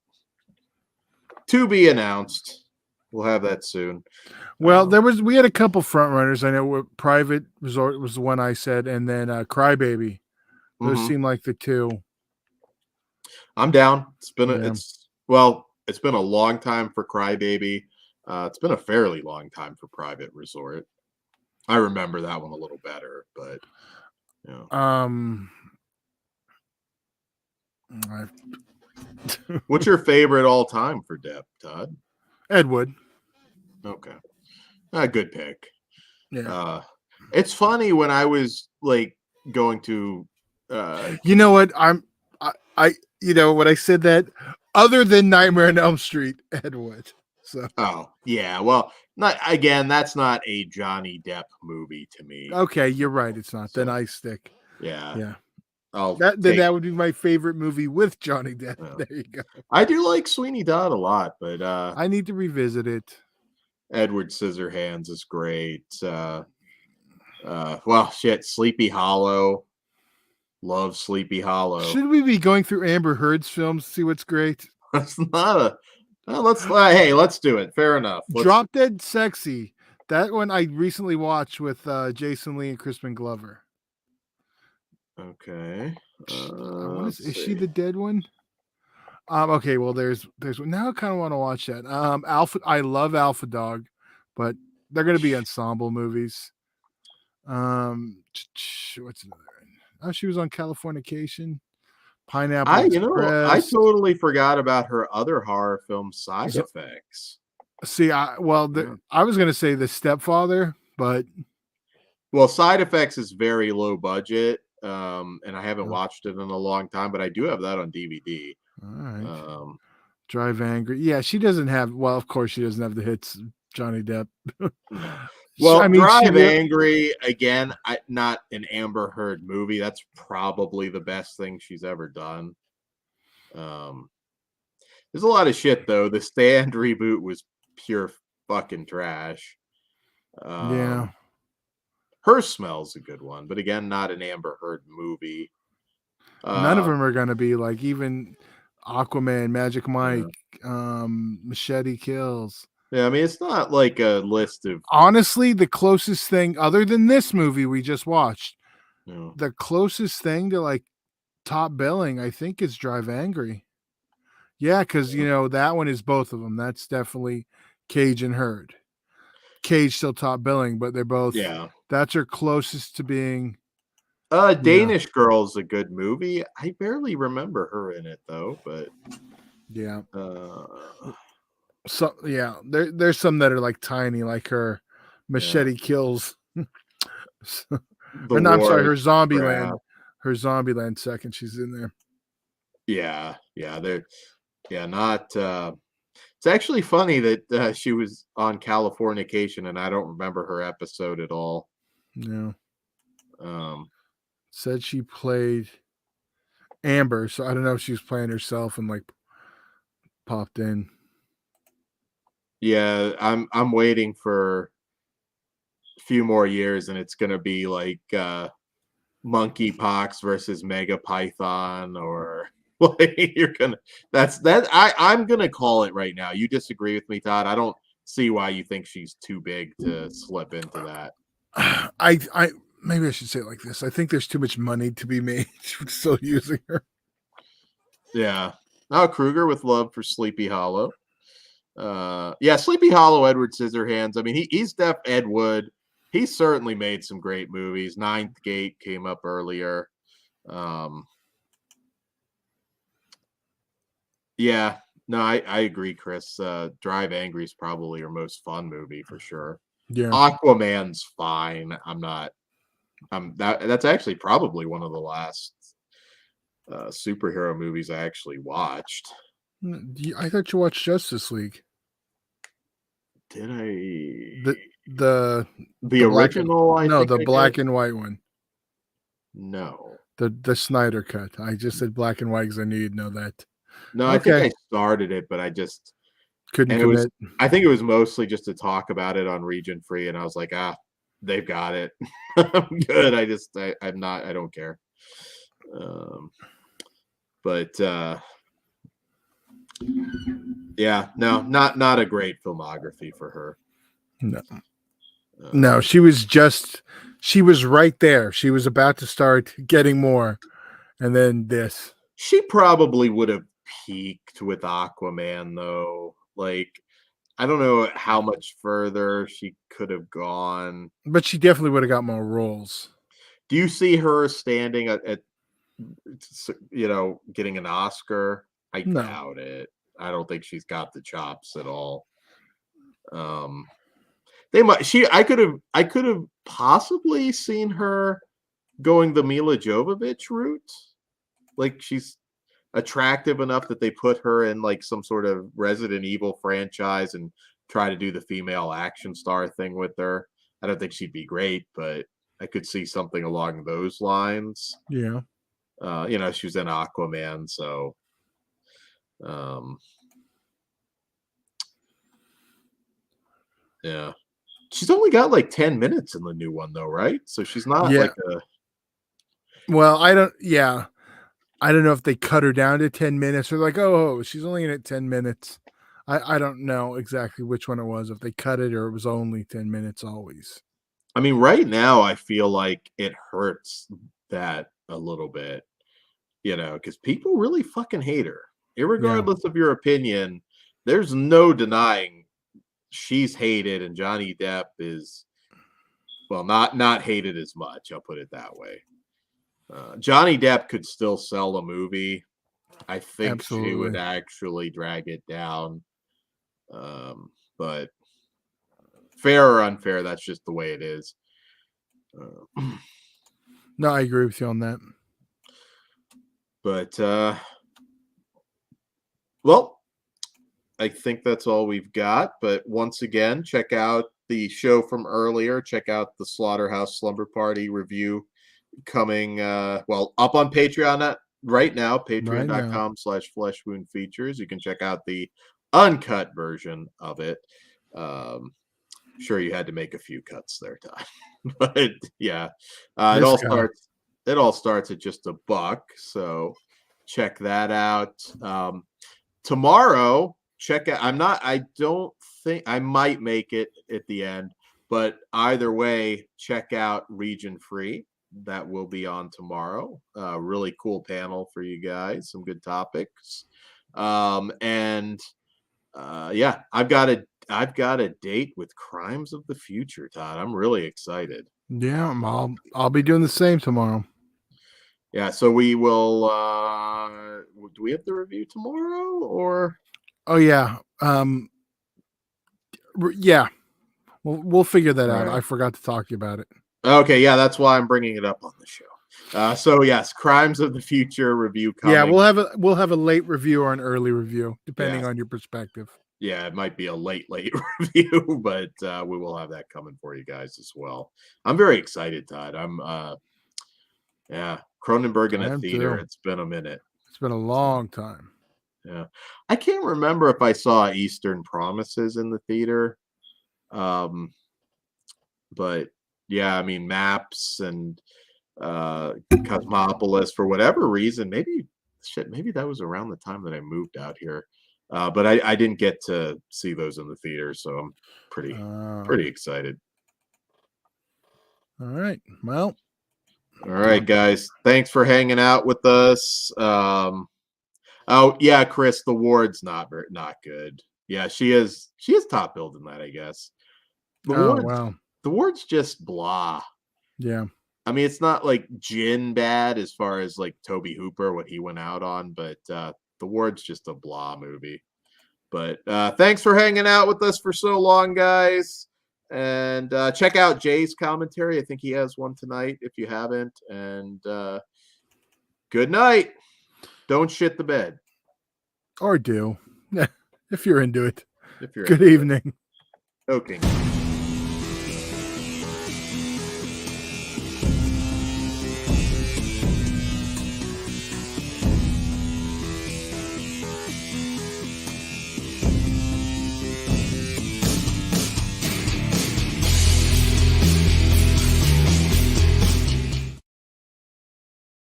to be announced. We'll have that soon. Well, we had a couple front runners. I know Private Resort was the one I said, and then Crybaby. Those seem like the two. I'm down. It's been it's been a long time for Crybaby. It's been a fairly long time for Private Resort. I remember that one a little better, but you know. Um, What's your favorite all time for Depp, Todd? Ed Wood. Okay. A good pick. Yeah. It's funny when I was like going to You know what? I you know when I said that, other than Nightmare on Elm Street, Ed Wood. So oh, yeah, well, not again, that's not a Johnny Depp movie to me. okay, you're right. It's not. Then So, I stick. yeah, Yeah. I'll Then take that would be my favorite movie with Johnny Depp. uh, There you go. I do like Sweeney Todd a lot, but I need to revisit it. Edward Scissorhands is great. Well, shit, Sleepy Hollow. Love Sleepy Hollow. Should we be going through Amber Heard's films to see what's great? That's not a well, hey, let's do it. Fair enough. Let's Drop Dead Sexy. That one I recently watched with Jason Lee and Crispin Glover. okay. I want Let's to. Is she see. the dead one? Okay. Well, there's now I kind of want to watch that. Alpha. I love Alpha Dog, but they're going to be ensemble movies. What's another one? Oh, she was on Californication, Pineapple I Express. totally forgot about her other horror film, Side Effects. See, I was going to say The Stepfather, but Well, Side Effects is very low budget, and I haven't oh, watched it in a long time, but I do have that on DVD. all right. Um, Drive Angry. Yeah, she doesn't have. Well, of course, she doesn't have the hits. Johnny Depp. no. I Well, mean, she Drive really. Angry again. Not an Amber Heard movie. That's probably the best thing she's ever done. Um, there's a lot of shit though. The Stand reboot was pure fucking trash. Yeah, Her Smell's a good one, but again, not an Amber Heard movie. none of Uh, them are gonna be like even Aquaman, Magic yeah. Mike, Machete Kills. Yeah, I mean, it's not like a list of, Honestly, the closest thing, other than this movie we just watched, you know, the closest thing to like top billing, I think, is Drive Angry. Yeah, because yeah. that one is both of them. That's definitely Cage and Heard. Cage still top billing, but they're both. Yeah. That's her closest to being. Danish Girl's a good movie. I barely remember her in it though, but Yeah. uh, So yeah, there's some that are like tiny, like her yeah, Machete Kills. The Or no, I'm sorry, War her is crap. Zombieland. Her Zombieland second, she's in there. Yeah, they're not. It's actually funny that she was on Californication, and I don't remember her episode at all. Yeah. Um, Said she played Amber, so I don't know if she was playing herself and like popped in. yeah, I'm waiting for a few more years, and it's gonna be like monkeypox versus mega python, or like you're gonna. That's that. I'm gonna call it right now. You disagree with me, Todd? I don't see why you think she's too big to slip into that. I maybe I should say it like this. I think there's too much money to be made still using her. Yeah. Now Kruger with love for Sleepy Hollow. Yeah, Sleepy Hollow, Edward Scissorhands. I mean, he's Depp Ed Wood. He certainly made some great movies. Ninth Gate came up earlier. Yeah, no, I agree, Chris. Drive Angry is probably your most fun movie for sure. Yeah. Aquaman's fine. That's actually probably one of the last superhero movies I actually watched. I thought you watched Justice League. Did I? The the The black and original, I no, think the I did. black and white one. No. The Snyder cut. I just said black and white because I knew you'd know that. No, I think Okay. I started it, but Couldn't and it was commit. I think it was mostly just to talk about it on Region Free, and I was like, they've got it. I'm good. I'm not, I don't care. Um, but yeah, no, not a great filmography for her. No. Uh, No, she was right there. She was about to start getting more. And then this. she probably would have peaked with Aquaman though. Like I don't know how much further she could have gone. But she definitely would have got more roles. Do you see her standing at getting an Oscar? I No. doubt it. I don't think she's got the chops at all. They might. I could have possibly seen her going the Mila Jovovich route. Like she's attractive enough that they put her in like some sort of Resident Evil franchise and try to do the female action star thing with her. I don't think she'd be great, but I could see something along those lines. Yeah. She was in Aquaman, so yeah. She's only got like 10 minutes in the new one though, right? So she's not Yeah. like a Well, I don't know if they cut her down to 10 minutes or like, oh, she's only in it 10 minutes. I don't know exactly which one it was, if they cut it or it was only 10 minutes always. I mean, right now I feel like it hurts that a little bit, because people really fucking hate her. Irregardless of your opinion, there's no denying she's hated, and Johnny Depp is, well, not hated as much. I'll put it that way. Johnny Depp could still sell a movie. I think she would Absolutely. actually drag it down. But fair or unfair, that's just the way it is. No, I agree with you on that. But well, I think that's all we've got. But once again, check out the show from earlier. Check out the Slaughterhouse Slumber Party review coming up on Patreon right now, patreon.com/fleshwoundfeatures. You can check out the uncut version of it. Sure, you had to make a few cuts there, Todd. But yeah, it all starts at just $1, so check that out. Tomorrow, check out. I don't think I might make it at the end, but either way, check out Region Free. That will be on tomorrow. Really cool panel for you guys. Some good topics. Yeah, I've got a date with Crimes of the Future, Todd. I'm really excited. Yeah, I'll be doing the same tomorrow. Yeah, so we will do we have the review tomorrow or Oh yeah. Yeah. We'll figure that out. right. I forgot to talk to you about it. Okay, yeah, that's why I'm bringing it up on the show. So yes, Crimes of the Future review coming. Yeah, we'll have a late review or an early review, depending on your perspective. Yeah, it might be a late review, but we will have that coming for you guys as well. I'm very excited, Todd. I'm Cronenberg in a theater. Too. It's been a minute. It's been a long time. Yeah. I can't remember if I saw Eastern Promises in the theater. But yeah, I mean Maps and Cosmopolis, for whatever reason, maybe that was around the time that I moved out here. But I didn't get to see those in the theater, so I'm pretty excited. All right. Well. All right, guys. Thanks for hanging out with us. Oh yeah, Chris, the Ward's not good. Yeah, she is top billed in that, I guess. The Ward's just blah. Yeah. I mean, it's not like Jin bad as far as like Toby Hooper, what he went out on, but the Ward's just a blah movie. But thanks for hanging out with us for so long, guys. And check out Jay's commentary. I think he has one tonight if you haven't. And good night. Don't shit the bed. Or do. If you're into it. Good evening. Okay.